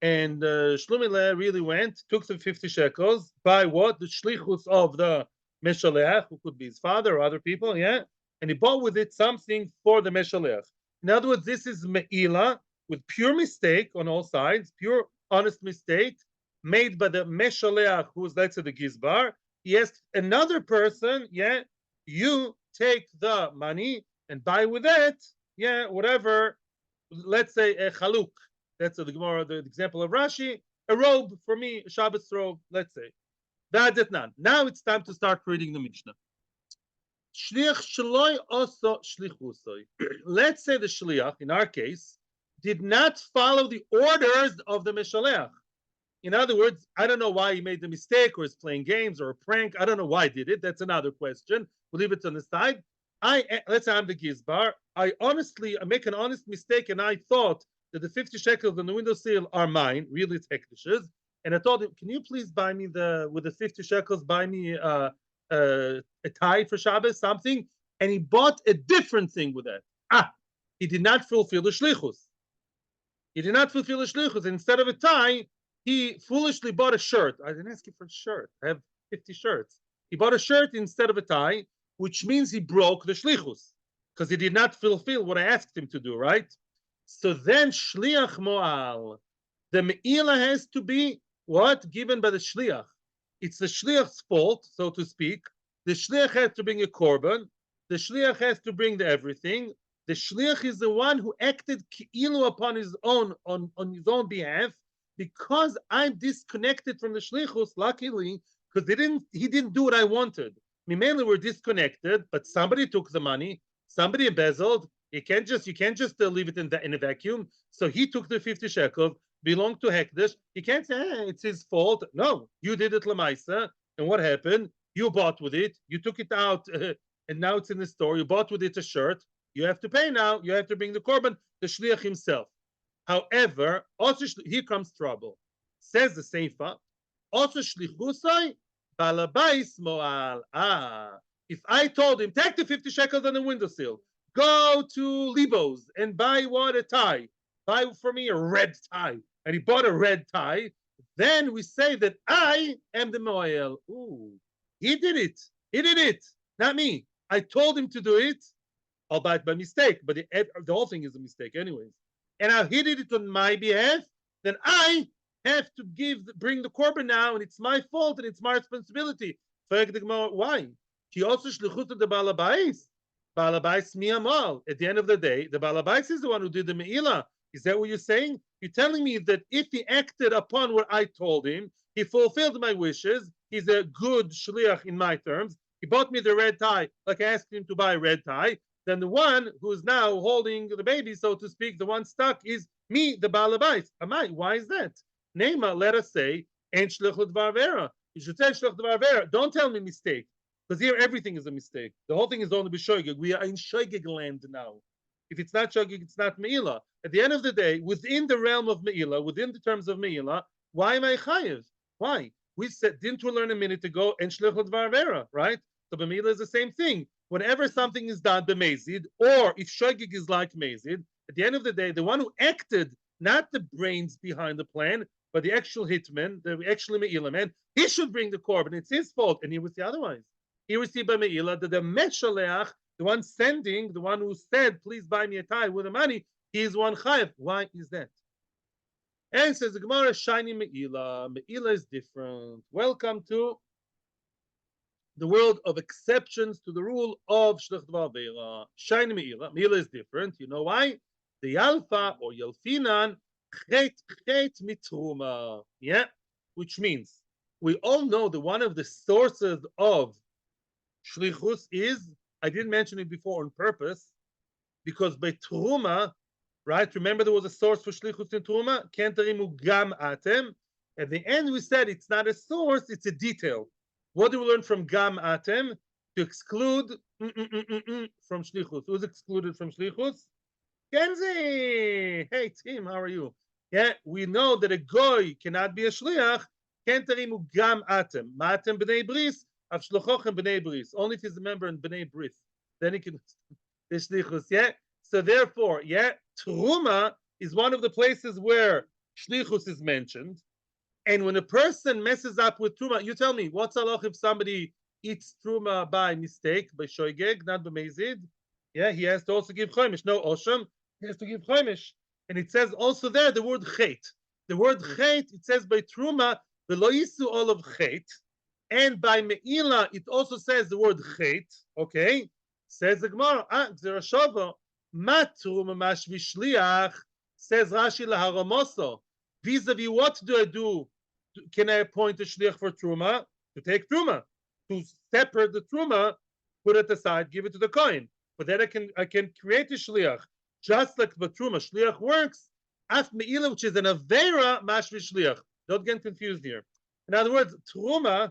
And Shlumile really went, took the 50 shekels, by what? The shlichus of the Meshaleach, who could be his father or other people, yeah? And he bought with it something for the Meshaleach. In other words, this is Me'ilah, with pure mistake on all sides, pure honest mistake, made by the Meshaleach, who is, let's say, the Gizbar. He asked another person, you take the money and buy with it, whatever, let's say a chaluk. That's the Gemara, the example of Rashi, a robe for me, a Shabbos robe, let's say. That's it now. Now it's time to start reading the Mishnah. Let's say the Shliach, in our case, did not follow the orders of the Meshaleach. In other words, I don't know why he made the mistake or is playing games or a prank. I don't know why he did it. That's another question. We'll leave it on the side. Let's say I'm the Gizbar. I make an honest mistake and I thought that the 50 shekels on the windowsill are mine. Really, it's Hekdesh's. and I told him, "Can you please buy me with the 50 shekels? Buy me a tie for Shabbos, something." And he bought a different thing with that. He did not fulfill the shlichus. He did not fulfill the shlichus. Instead of a tie, he foolishly bought a shirt. I didn't ask you for a shirt. I have 50 shirts. He bought a shirt instead of a tie, which means he broke the shlichus because he did not fulfill what I asked him to do, right? So then shliach mo'al, the me'ila has to be what? Given by the shliach. It's the shliach's fault, so to speak. The shliach has to bring a korban. The shliach has to bring the everything. The shliach is the one who acted ki'ilu upon his own, on his own behalf, because I'm disconnected from the shlichus, luckily, because he didn't do what I wanted. Mainly we're disconnected, but somebody took the money, somebody embezzled. You can't just leave it in a vacuum. So he took the 50 shekels, belonged to Hekdesh. You can't say it's his fault. No, you did it, Lamaisa. And what happened? You bought with it. You took it out, and now it's in the store. You bought with it a shirt. You have to pay now. You have to bring the korban, the shliach himself. However, also here comes trouble. Says the Seifa, also shlichusai balabais moal. If I told him, take the 50 shekels on the windowsill, go to Libo's and buy a tie, buy for me a red tie, and he bought a red tie, then we say that I am the moel. Ooh, he did it. He did it, not me. I told him to do it, albeit by mistake, but the whole thing is a mistake anyways. And now he did it on my behalf, then I have to bring the korban now, and it's my fault and it's my responsibility. Why? He also shlichut the balabais. Balabais miyamal. At the end of the day, the balabais is the one who did the meila. Is that what you're saying? You're telling me that if he acted upon what I told him, he fulfilled my wishes. He's a good shliach in my terms. He bought me the red tie, like I asked him to buy a red tie. Then the one who is now holding the baby, so to speak, the one stuck is me, the balabais. Amai, why is that? Neima, let us say, en shlichut varvera. You should say shlichut varvera. Don't tell me mistake. Because here everything is a mistake. The whole thing is only b'shoigeg. We are in shoigeg land now. If it's not shoigeg, it's not meila. At the end of the day, within the realm of meila, within the terms of meila, why am I chayiv? Why? We said, didn't we learn a minute ago, en shlichut varvera, right? So meila is the same thing. Whenever something is done b'mezid, or if shoigeg is like mezid, at the end of the day, the one who acted, not the brains behind the plan, but the actual hitman, the actual meila man, he should bring the korban. It's his fault, and he would say otherwise. He received by Meila that the Meshaleach, the one sending, the one who said, please buy me a tie with the money, he is one chayiv. Why is that? And says the Gemara, shiny Meila. Meila is different. Welcome to the world of exceptions to the rule of Shlech Dvar Veira. Shiny Meila. Meila is different. You know why? The Yalfa or Yalfinan, chet mitruma. Yeah, which means we all know that one of the sources of shlichus is, I didn't mention it before on purpose, because by truma, right? Remember there was a source for shlichus in truma. Kentarimu gam atem. At the end we said it's not a source, it's a detail. What do we learn from gam atem? To exclude from shlichus. Who's excluded from shlichus? Kenzie. Hey Tim, how are you? Yeah, we know that a goy cannot be a shliach. Kentarimu gam atem. Matem b'nei bris. Only if he's a member in B'nai Bris, then he can shlichus. Yeah. So therefore, yeah, truma is one of the places where shlichus is mentioned. And when a person messes up with truma, you tell me what's halach if somebody eats truma by mistake, by shoigeg, not by mezid. Yeah, he has to also give chomish. No osham, he has to give chomish. And it says also there the word chet. The word chet, it says by truma, v'lo yisu all of chet. And by Me'ila, it also says the word chet, okay? Says the Gemara, Gzerashova, Matru mamash vishliach, says Rashi laharamoso. Vis-a-vis what do I do? Can I appoint a shliach for truma? To take truma. To separate the truma, put it aside, give it to the coin. But then I can create a shliach. Just like the truma, shliach works. Af Me'ila, which is an avera, mash vishliach. Don't get confused here. In other words, truma,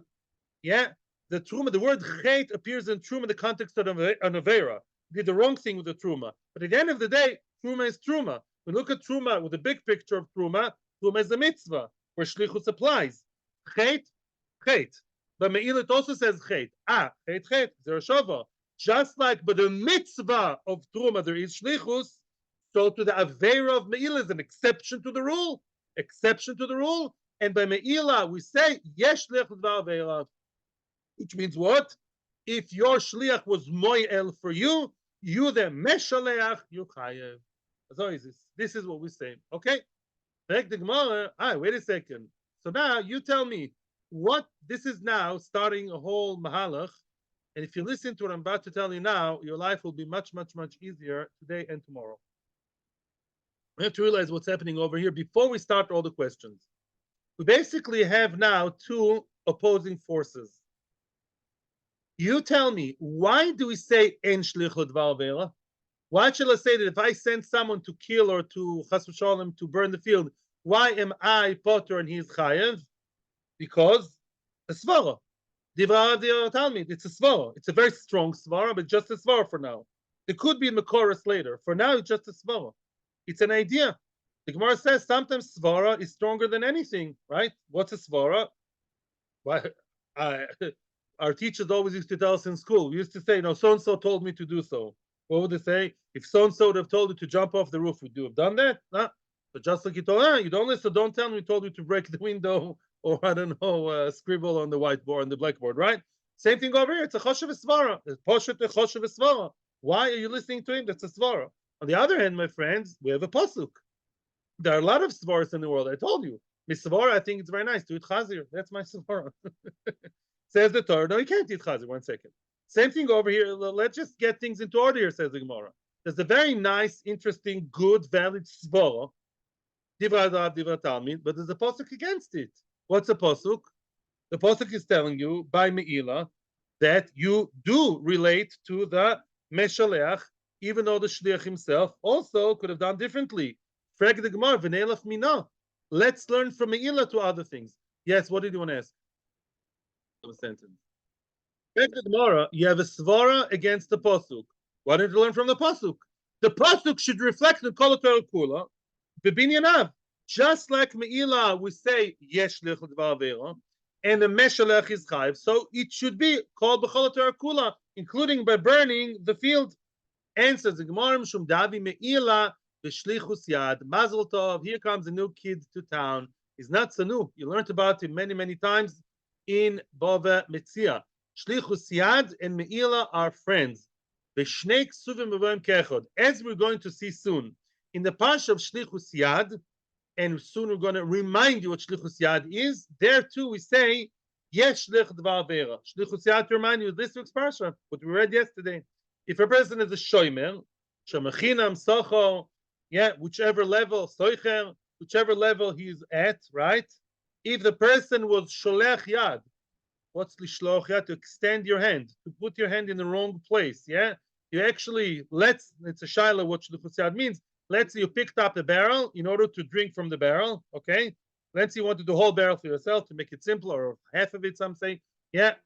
yeah, the truma, the word chet appears in truma in the context of an avera. Did the wrong thing with the truma. But at the end of the day, truma is truma. We look at truma with the big picture of truma, truma is a mitzvah. where shlichus applies. Chet, chet. But Me'ila it also says chet. Chet, chet, zereshova. Just like by the mitzvah of Truma there is shlichus, so to the Avera of Me'ila is an exception to the rule. Exception to the rule. And by Me'ila we say, yesh shlichus v'Avera. Which means what? If your shliach was mo'el for you, you the meshaleach, you chayev. So is this. This is what we say. Okay? Back the Gemara. Wait a second. So now you tell me what this is now starting a whole mahalach. And if you listen to what I'm about to tell you now, your life will be much, much, much easier today and tomorrow. We have to realize what's happening over here before we start all the questions. We basically have now two opposing forces. You tell me, why do we say en shlichut v'avera? Why shall I say that if I send someone to kill or to chas v'shalom to burn the field, why am I potter and he is chayev? Because a svara. Divra Talmud. It's a svara. It's a very strong svara, but just a svara for now. It could be in Makoros later. For now, it's just a svara. It's an idea. The Gemara says sometimes svara is stronger than anything, right? What's a svara? Why? Our teachers always used to tell us in school. We used to say, so-and-so told me to do so. What would they say? If so-and-so would have told you to jump off the roof, would you have done that? No. But just like you told, you don't listen, don't tell me we told you to break the window or, I don't know, scribble on the whiteboard, on the blackboard, right? Same thing over here. It's a choshev svara. It's poshet a choshev svara. Why are you listening to him? That's a svara. On the other hand, my friends, we have a pasuk. There are a lot of svaras in the world. I told you. Misvara, I think it's very nice. To eat chazir. That's my svara. Says the Torah. No, you can't eat chazir. 1 second. Same thing over here. Let's just get things into order here, says the Gemara. There's a very nice, interesting, good, valid svara. Divra Talmud, but there's a pasuk against it. What's the pasuk? The pasuk is telling you by Me'ila that you do relate to the Meshaleach, even though the Shliach himself also could have done differently. Frag the Gemara, v'neilach mina. Let's learn from Me'ila to other things. Yes, what did you want to ask? A sentence. Frag the Gemara, you have a svara against the pasuk. Why didn't you learn from the pasuk? The pasuk should reflect the Kol Torah Kula. B'binyanav. Just like Me'ila, we say yesh lichut v'avera, and the meshalech is chayv, so it should be called b'chol Torah kula, including by burning the field. Answers the Gemara Mishum Davi Me'ila b'shlichus yad Mazel Tov. Here comes a new kid to town. He's not so new. You learned about him many, many times in Bava Metzia. Shlichus yad and Me'ila are friends. B'shnei ksuvim b'voim kechod. As we're going to see soon in the parsha of Shlichus yad. And soon we're going to remind you what Shlichus Yad is. There too we say, Yesh Shlich Dvar Vera. Shlichus Yad to remind you this week's parsha, what we read yesterday. If a person is a shomer, Shemachinam, Socho, whichever level, Soicher, whichever level he's at, right? If the person was Sholech Yad, what's Lishloch Yad? To extend your hand, to put your hand in the wrong place, You actually, it's a shaila what Shlichus Yad means. Let's say you picked up the barrel in order to drink from the barrel, okay? Let's say you wanted the whole barrel for yourself to make it simpler, or half of it, some say.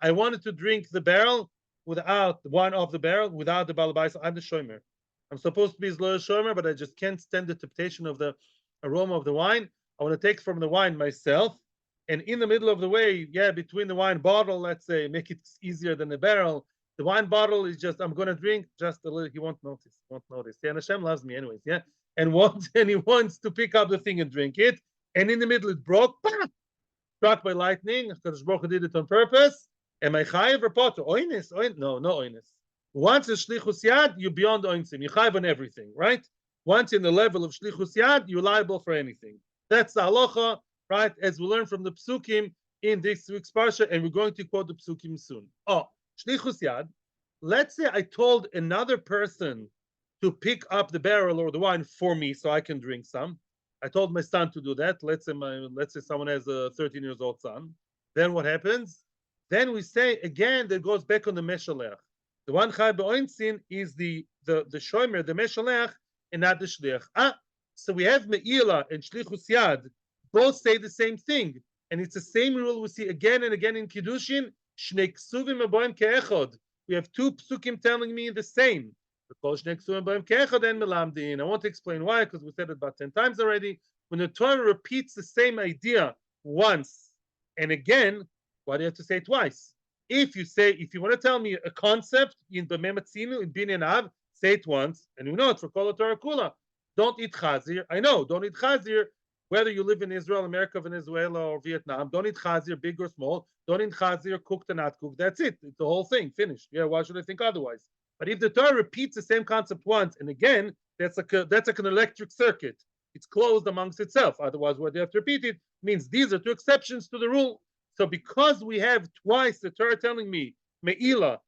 I wanted to drink the barrel without the wine off the barrel, without the balabais. I'm the shomer. I'm supposed to be Zloya shomer, but I just can't stand the temptation of the aroma of the wine. I want to take from the wine myself, and in the middle of the way, between the wine bottle, let's say, make it easier than the barrel. The wine bottle is just, I'm going to drink just a little. He won't notice. And Hashem loves me anyways, And he wants to pick up the thing and drink it. And in the middle, it broke. Struck by lightning. Kadosh Baruch Hu did it on purpose. Am I chayiv or potter? Oines? No oines. Once it's shlichus yad, you're beyond oinsim. You're chayiv on everything, right? Once in the level of shlichus yad, you're liable for anything. That's the halacha, right? As we learn from the psukim in this week's parsha, and we're going to quote the psukim soon. Shlichus yad. Let's say I told another person to pick up the barrel or the wine for me so I can drink some. I told my son to do that. Let's say someone has a 13-year-old son. Then what happens? Then we say again that goes back on the meshalech. The one chai be'oinsin is the shomer, the meshalech, and not the shliach. So we have me'ila and shlichus yad. Both say the same thing, and it's the same rule we see again and again in Kiddushin. Shnei ksuvim aboim ke'echod. We have two psukim telling me the same. I want to explain why, because we said it about 10 times already. When the Torah repeats the same idea once and again, why do you have to say it twice? If you want to tell me a concept in the Mematzinu, in Binyan Av, say it once, and you know it for Kol Torah Kula. Don't eat chazir. I know, don't eat chazir, whether you live in Israel, America, Venezuela, or Vietnam. Don't eat chazir, big or small. Don't eat chazir, cooked or not cooked. That's it. It's the whole thing, finished. Yeah, why should I think otherwise? But if the Torah repeats the same concept once and again, that's like an electric circuit. It's closed amongst itself. Otherwise, what they have to repeat it means these are two exceptions to the rule. So because we have twice the Torah telling me Me'ila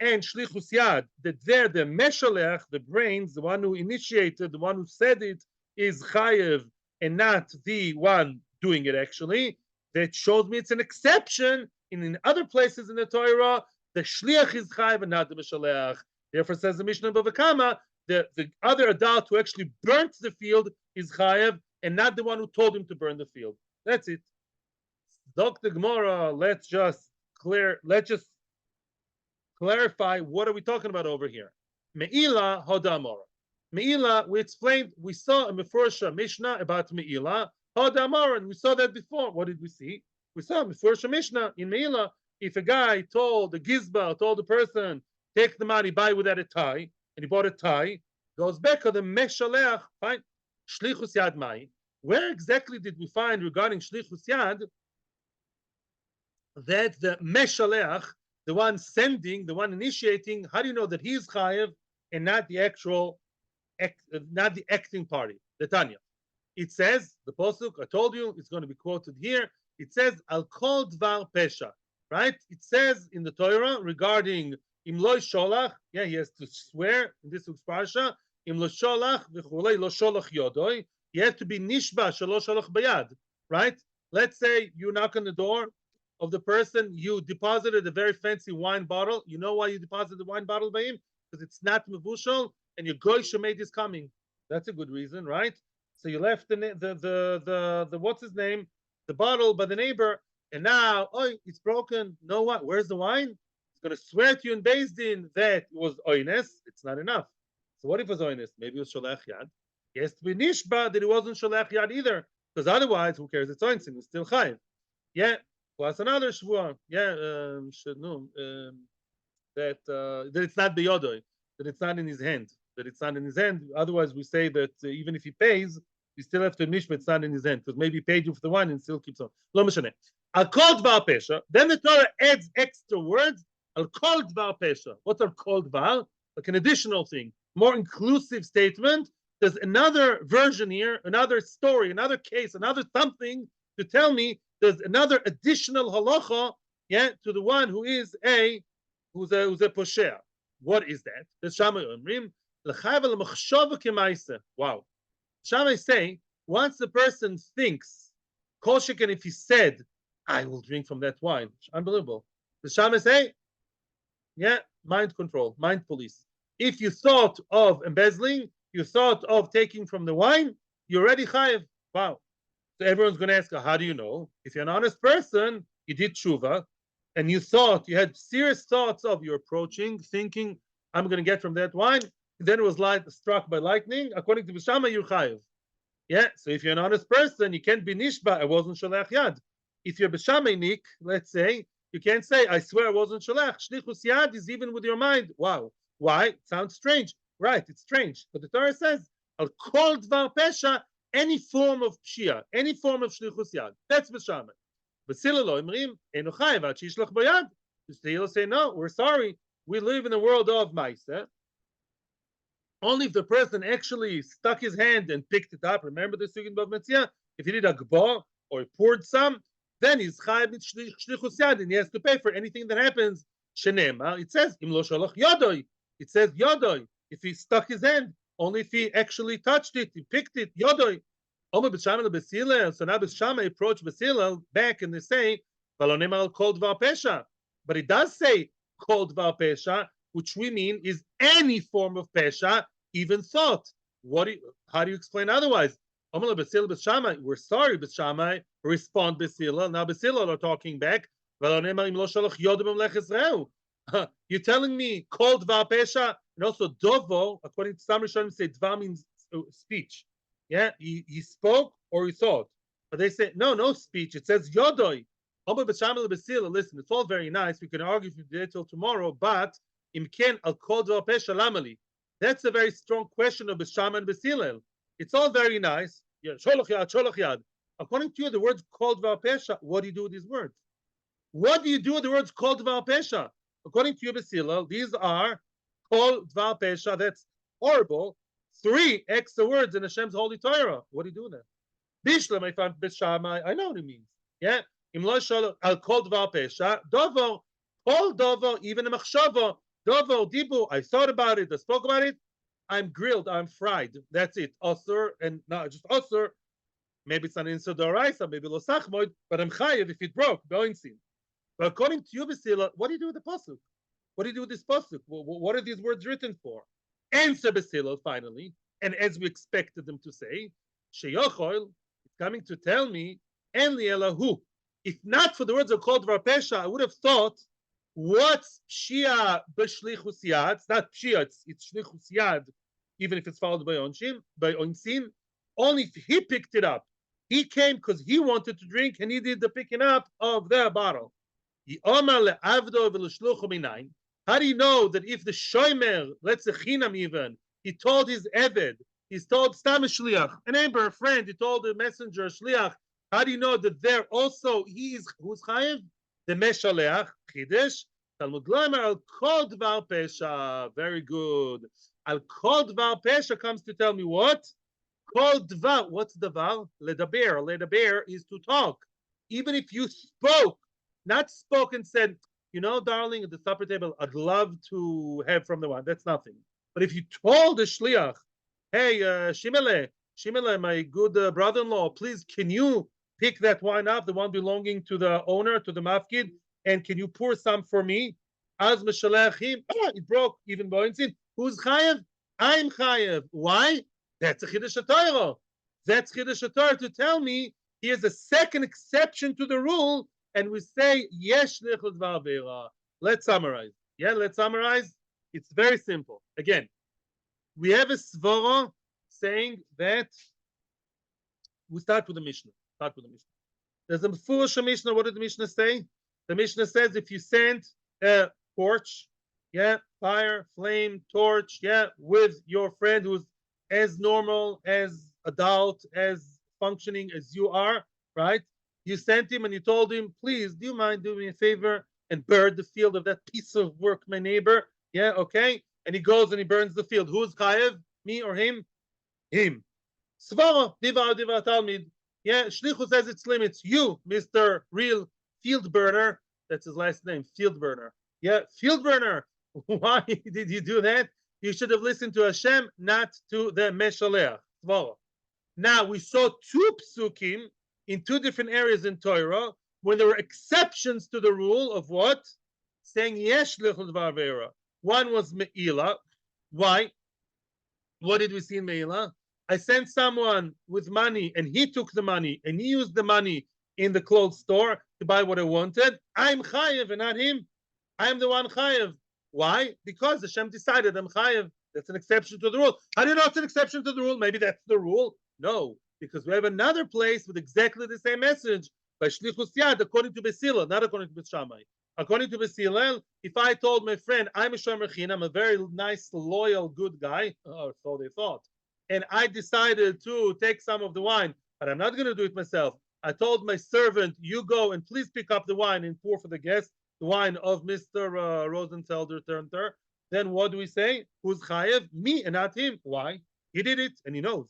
and Shlichus Yad, that they're the Meshalech, the brains, the one who initiated, the one who said it, is Chayev and not the one doing it actually, that shows me it's an exception. In other places in the Torah, the Shliach is Chayev and not the Meshalech. Therefore, says the Mishnah Bava Kama, the other adult who actually burnt the field is Chayev and not the one who told him to burn the field. That's it. Dr. Gemara, let's just clarify what are we talking about over here. Me'ila hodamora. Me'ila, we explained, we saw a Mefursha Mishnah about Me'ila hodamora, and we saw that before. What did we see? We saw a Mefursha Mishnah in Me'ila. If a guy told the Gizba, told the person, take the money, buy without a tie, and he bought a tie, goes back to the Meshalech, fine, Shlichus Yad Mai. Where exactly did we find regarding Shlichus Yad that the Meshalech, the one sending, the one initiating, how do you know that he's Chayev and not the actual, not the acting party, the Tanya? It says, the Posuk, I told you, it's going to be quoted here. It says, Al Kol Dvar Pesha, right? It says in the Torah regarding Im Lo Sholach, yeah, he has to swear in this week's Parsha, Im Lo Sholach v'chulei Lo Sholach Yodoi, he has to be Nishba Shelo Sholach Bayad, right? Let's say you knock on the door of the person, you deposited a very fancy wine bottle. You know why you deposited the wine bottle by him? Because it's not mevushal, and your goy shemaid is coming. That's a good reason, right? So you left the what's his name, the bottle by the neighbor, and now it's broken. Know what? Where's the wine? He's going to swear to you in Beis Din that it was oines. It's not enough. So what if it was oines? Maybe it was sholach yad. He has to be nishba that it wasn't sholach yad either, because otherwise, who cares? It's oines, it's still chayiv. Yeah. Plus another shvua, that it's not beyodoi, that it's not in his hand, that it's not in his hand. Otherwise, we say that even if he pays, you still have to nishma it's not in his hand, because maybe he paid you for the wine and still keeps on. Lo meshane. Al kol dvar pesha. Then the Torah adds extra words. Al kol dvar pesha. What's al kol dvar? Like an additional thing, more inclusive statement. There's another version here, another story, another case, another something to tell me. There's another additional halacha, to the one who is who's a poshea. What is that? The Shammai Omrim, l'chayv l'machshava k'maisa. Wow. Shammai say, once the person thinks, kol sheken if he said, I will drink from that wine. Unbelievable. The Shammai say, mind control, mind police. If you thought of embezzling, you thought of taking from the wine, you're already chayiv. Wow. So everyone's going to ask, how do you know? If you're an honest person, you did tshuva, and you had serious thoughts of you're approaching, thinking, I'm going to get from that wine, and then it was struck by lightning, according to Bishama, you're chayiv. Yeah, so if you're an honest person, you can't be nishba, I wasn't sholach yad. If you're b'shamainik, let's say, you can't say, I swear I wasn't sholach. Shlichus yad is even with your mind. Wow. Why? It sounds strange. Right, it's strange. But the Torah says, Al kol dvar pesha, any form of pshia, any form of shlichus yad. That's b'shamai. But Silalo imrim enu chayiv ad shishlach bayad. He'll say, no, we're sorry. We live in a world of ma'aseh. Only if the person actually stuck his hand and picked it up. Remember the sugin b'av metzia? If he did a gba or he poured some, then he's chayiv shlichus yad, and he has to pay for anything that happens. Shenema, it says im lo shalach yodoi. It says yodoi. If he stuck his hand, only if he actually touched it, he picked it, yodoi. So now B'Shamai approached Basila back and they say, but it does say kol dvar pesha, which we mean is any form of pesha, even thought. How do you explain otherwise? We're sorry, B'Shamai. Respond Basila. Now Basila are talking back. You're telling me kol dvar pesha, and also dovo, according to some Rishonim, say dvar means speech. Yeah, he spoke or he thought. But they say, no speech. It says Yodoi. Listen, it's all very nice. We can argue if you did till tomorrow, but imken al kol dvar pesha lamali. That's a very strong question of B'Shama and B'Silel. It's all very nice. Yeah, sholach yad. According to you, the words kol dvar pesha, what do you do with these words? What do you do with the words kol dvar pesha? According to you, B'Silel, these are kol dvar pesha. That's horrible. 3 extra words in Hashem's holy Torah. What do you do with that? Bishlam, I found B'Shama. I know what it means. Yeah. Im lo shol al kol dvar pesha, dovo, kol dovo, even a machshava, dovo, dibu. I thought about it. I spoke about it. I'm grilled. I'm fried. That's it. Osur and not just osur. Maybe it's an insur d'oraisa, maybe lo sachmoid, but I'm chayev if it broke. Boinsin. But according to you, Basila, what do you do with the pasuk? What do you do with this pasuk? What are these words written for? Answer Basila finally, and as we expected them to say, sheyochol is coming to tell me, en li elahu. If not for the words of Kol Dvar Pesha, I would have thought, what's Pshia b'shlichus yad? It's not Pshia, it's shlichus yad, even if it's followed by Onsin. Only if he picked it up. He came because he wanted to drink, and he did the picking up of the bottle. How do you know that if the shomer, let's say chinam even, he told his eved, he's told stam shliach, a neighbor, a friend, he told the messenger shliach, how do you know that there also he is who's chayev? The meshaleach chidesh. Talmud Loimer al kol dvar pesha. Very good. Al kol dvar pesha comes to tell me what? Kol dvar. What's dvar? Ledaber. Ledaber is to talk. Even if you spoke, not spoke and said, you know, darling, at the supper table, I'd love to have from the wine. That's nothing. But if you told the shliach, hey, Shimele, my good brother-in-law, please, can you pick that wine up, the one belonging to the owner, to the mafkid, and can you pour some for me? Az meshalechim, it broke, even Boinsin. Who's chayev? I'm chayev. Why? That's a Chiddush Torah. That's Chiddush Torah to tell me here's a second exception to the rule, and we say, yesh lichud v'avera. Let's summarize. Yeah, let's summarize. It's very simple. Again, we have a svara saying that we start with the Mishnah. There's a Mefurish Mishnah. What did the Mishnah say? The Mishnah says if you send a torch, yeah, fire, flame, torch, yeah, with your friend who's as normal, as adult, as functioning as you are, right? You sent him and you told him, please, do you mind doing me a favor and burn the field of that piece of work, my neighbor? Yeah, okay. And he goes and he burns the field. Who's chayev? Me or him? Him. Svara, diva talmid. Yeah, Shlichu says its limits. You, Mr. Real Field Burner, that's his last name, Field Burner. Yeah, Field Burner. Why did you do that? You should have listened to Hashem, not to the Meshaleach. Now, we saw 2 psukim in 2 different areas in Torah when there were exceptions to the rule of what? Saying yesh lichud v'avera. One was Me'ila. Why? What did we see in Me'ila? I sent someone with money and he took the money and he used the money in the clothes store to buy what I wanted. I'm chayev and not him. I'm the one chayev. Why? Because Hashem decided I'm chayev. That's an exception to the rule. How do you know it's an exception to the rule? Maybe that's the rule. No, because we have another place with exactly the same message by shlichus yad, according to Basila, not according to Beishamai. According to Basila, if I told my friend I'm a shomer chinam, I'm a very nice, loyal, good guy, or so they thought, and I decided to take some of the wine, but I'm not going to do it myself. I told my servant, you go and please pick up the wine and pour for the guest, the wine of Mr. Rosenfelder Turnter. Then what do we say? Who's chayev? Me and not him. Why? He did it and he knows.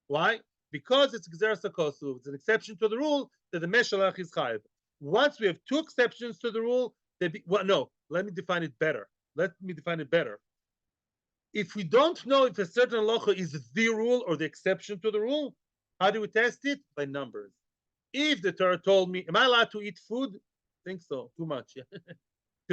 Why? Because it's Gzeras HaKosuv. It's an exception to the rule that the Meshalach is chayev. Once we have 2 exceptions to the rule, let me define it better. If we don't know if a certain halacha is the rule or the exception to the rule, how do we test it? By numbers. If the Torah told me, am I allowed to eat food? I think so, too much. Yeah.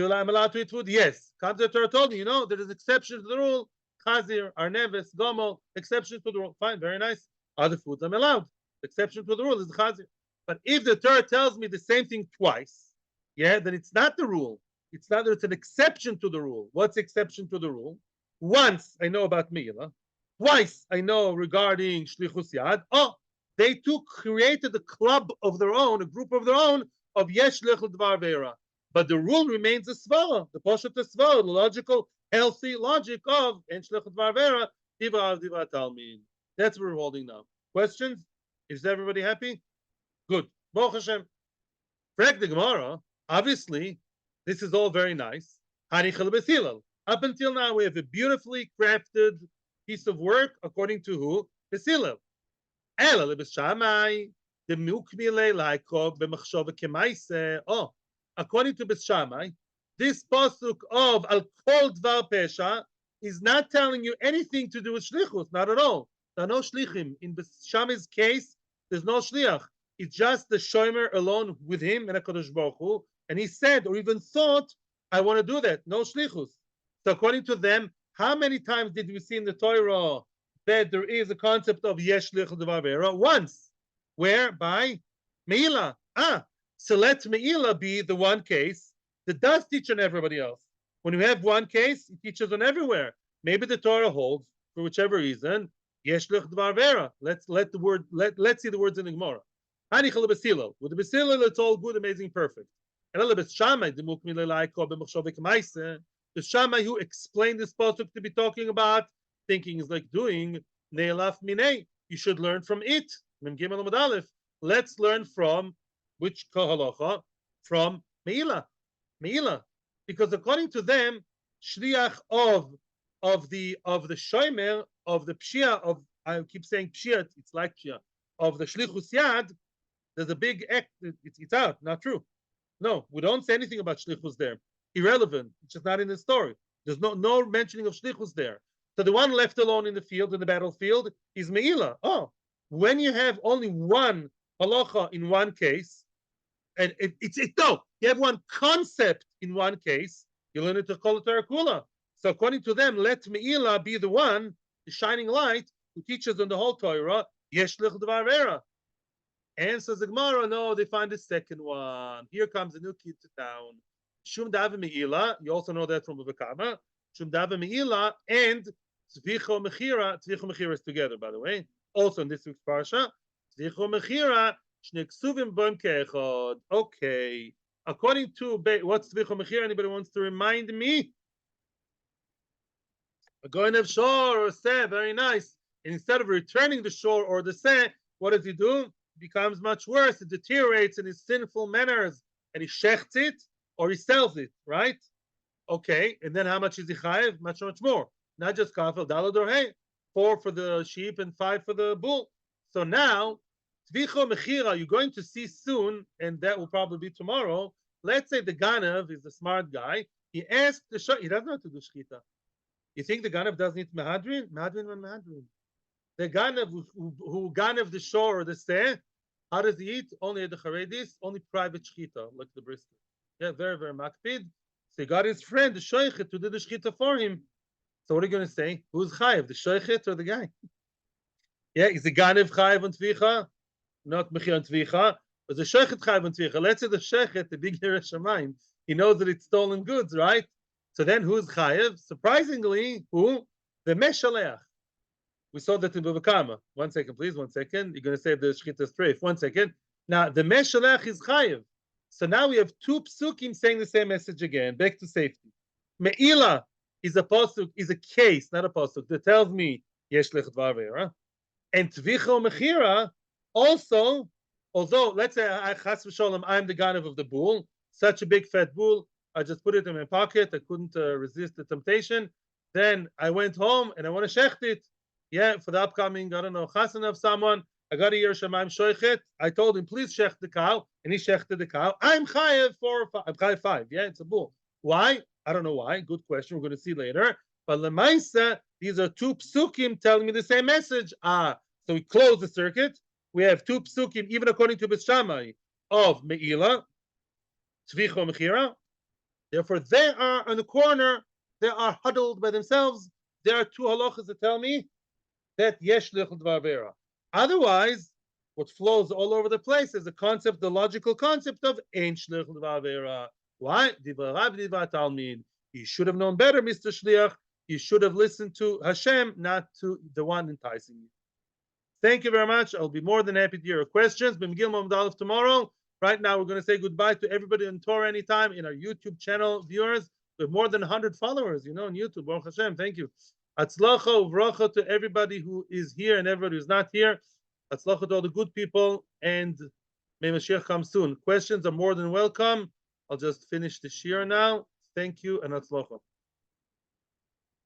I'm allowed to eat food? Yes. Comes the Torah told me, there is exception to the rule. Chazir, Arneves, Gomel, exception to the rule. Fine, very nice. Other foods I'm allowed. The exception to the rule is the Chazir. But if the Torah tells me the same thing twice, yeah, then it's not the rule. It's not that it's an exception to the rule. What's the exception to the rule? Once I know about Meila. Twice I know regarding Shlichus Yad. Oh, They too created a club of their own, a group of their own, of yesh lechel dvar vera. But the rule remains a svara, the poshet svara, the logical, healthy logic of yesh lechel dvar vera, divra talmin. That's what we're holding now. Questions? Is everybody happy? Good. Baruch Hashem. Frag the Gemara. Obviously, this is all very nice. Hanichel b'silal. Up until now, we have a beautifully crafted piece of work, according to who? B'silal. Ela leb'shamai, the mukmile laiko b'machshava kemaise. Oh, according to B'shamai, this pasuk of al kol dvar pesha is not telling you anything to do with shlichus, not at all. There are no shlichim. In B'Shamai's case, there's no shliach. It's just the shomer alone with him and HaKadosh Baruch Hu. And he said, or even thought, I want to do that. No shlichus. So according to them, how many times did we see in the Torah that there is a concept of yesh lichel devar vera? Once. Where? By Meila. So let Meila be the one case that does teach on everybody else. When you have one case, it teaches on everywhere. Maybe the Torah holds, for whichever reason, yesh lichel devar vera. Let's see the words in the Gemara. With the Basilo, it's all good, amazing, perfect. And the Shammai who explained this pasuk to be talking about, thinking is like doing ne'elaf minei. You should learn from it. Let's learn from which halacha? From Meila. Because according to them, shliach of the shomer, of the pshia, of I keep saying pshia, it's like pshia, of the shlichus yad, there's a big act. It's out. Not true. No, we don't say anything about shlichus there. Irrelevant. It's just not in the story. There's no mentioning of shlichus there. So the one left alone in the field, in the battlefield, is meila. Oh, when you have only one halacha in one case, and you have one concept in one case, you learn it to call it Tarakula. So according to them, let meila be the one, the shining light, who teaches on the whole Torah, yesh lichel devar vera. And says the Gemara, no, they find the second one. Here comes a new kid to town. Shum dava meila. You also know that from Bavakama. Shum dava meila and tzvicho mechira. Tzvicho mechira is together, by the way. Also in this week's parsha. Tzvicho mechira shne ksuvim boim keechad. Okay. According to what's tzvicho mechira, anybody wants to remind me? Going to shore or seh, very nice. And instead of returning the shore or the seh, what does he do? Becomes much worse. It deteriorates in his sinful manners, and he shechts it or he sells it, right? Okay, and then how much is he chayev? Much more. Not just kafel dalad or hey, 4 for the sheep and 5 for the bull. So now, tvicho mechira, you're going to see soon, and that will probably be tomorrow. Let's say the ganav is a smart guy. He asked the he doesn't know how to do shchita. You think the ganav doesn't need mehadrin? Mehadrin. The ganav who ganav the shore or the seh, how does he eat? Only at the charedis, only private shchita, like the brisket. Yeah, very, very makpid. So he got his friend, the shoichet, to do the shchita for him. So what are you going to say? Who's chayiv, the shoichet or the guy? Yeah, is the ganav chayiv on tvicha? Not mechir on tvicha. But the shoichet chayiv on tvicha. Let's say the shoichet, the big Yerei Shamayim, he knows that it's stolen goods, right? So then who's chayiv? Surprisingly, who? The meshaleach. We saw that in Bavakama. 1 second, please. 1 second. You're going to say the shchita strafe. 1 second. Now, the meshalech is chayiv. So now we have 2 psukim saying the same message again. Back to safety. Me'ila is a pasuk, is a case, not a pasuk, that tells me yesh lech dvar vera. And tvicho mechira also, although let's say I chas v'sholem, I'm the ganav of the bull, such a big fat bull, I just put it in my pocket. I couldn't resist the temptation. Then I went home and I want to shecht it. Yeah, for the upcoming, I don't know, chassan of someone, I got a Yerei Shamayim shoichet. I told him, please shecht the cow, and he shechted the cow. I'm chayev 4 or 5. I'm chayev 5. Yeah, it's a bull. Why? I don't know why. Good question. We're going to see later. But lemaisa, these are 2 psukim telling me the same message. So we close the circuit. We have 2 psukim, even according to B'Shamai, of meila, tzvicho mechira. Therefore, they are in the corner. They are huddled by themselves. There are 2 halachas that tell me that yesh lichel dvar vera. Otherwise, what flows all over the place is the concept, the logical concept of ein shlichul dvar vera. Why? Divrei Rav divrei Talmid. You should have known better, Mr. Shliach. You should have listened to Hashem, not to the one enticing you. Thank you very much. I'll be more than happy to hear your questions. B'migil Mamdalov tomorrow. Right now, we're going to say goodbye to everybody on Torah Anytime in our YouTube channel viewers. We have more than 100 followers, on YouTube. Baruch Hashem. Thank you. Atzlacha uvracha to everybody who is here and everybody who's not here. Atzlacha to all the good people. And may Mashiach come soon. Questions are more than welcome. I'll just finish the shiur now. Thank you and atzlacha.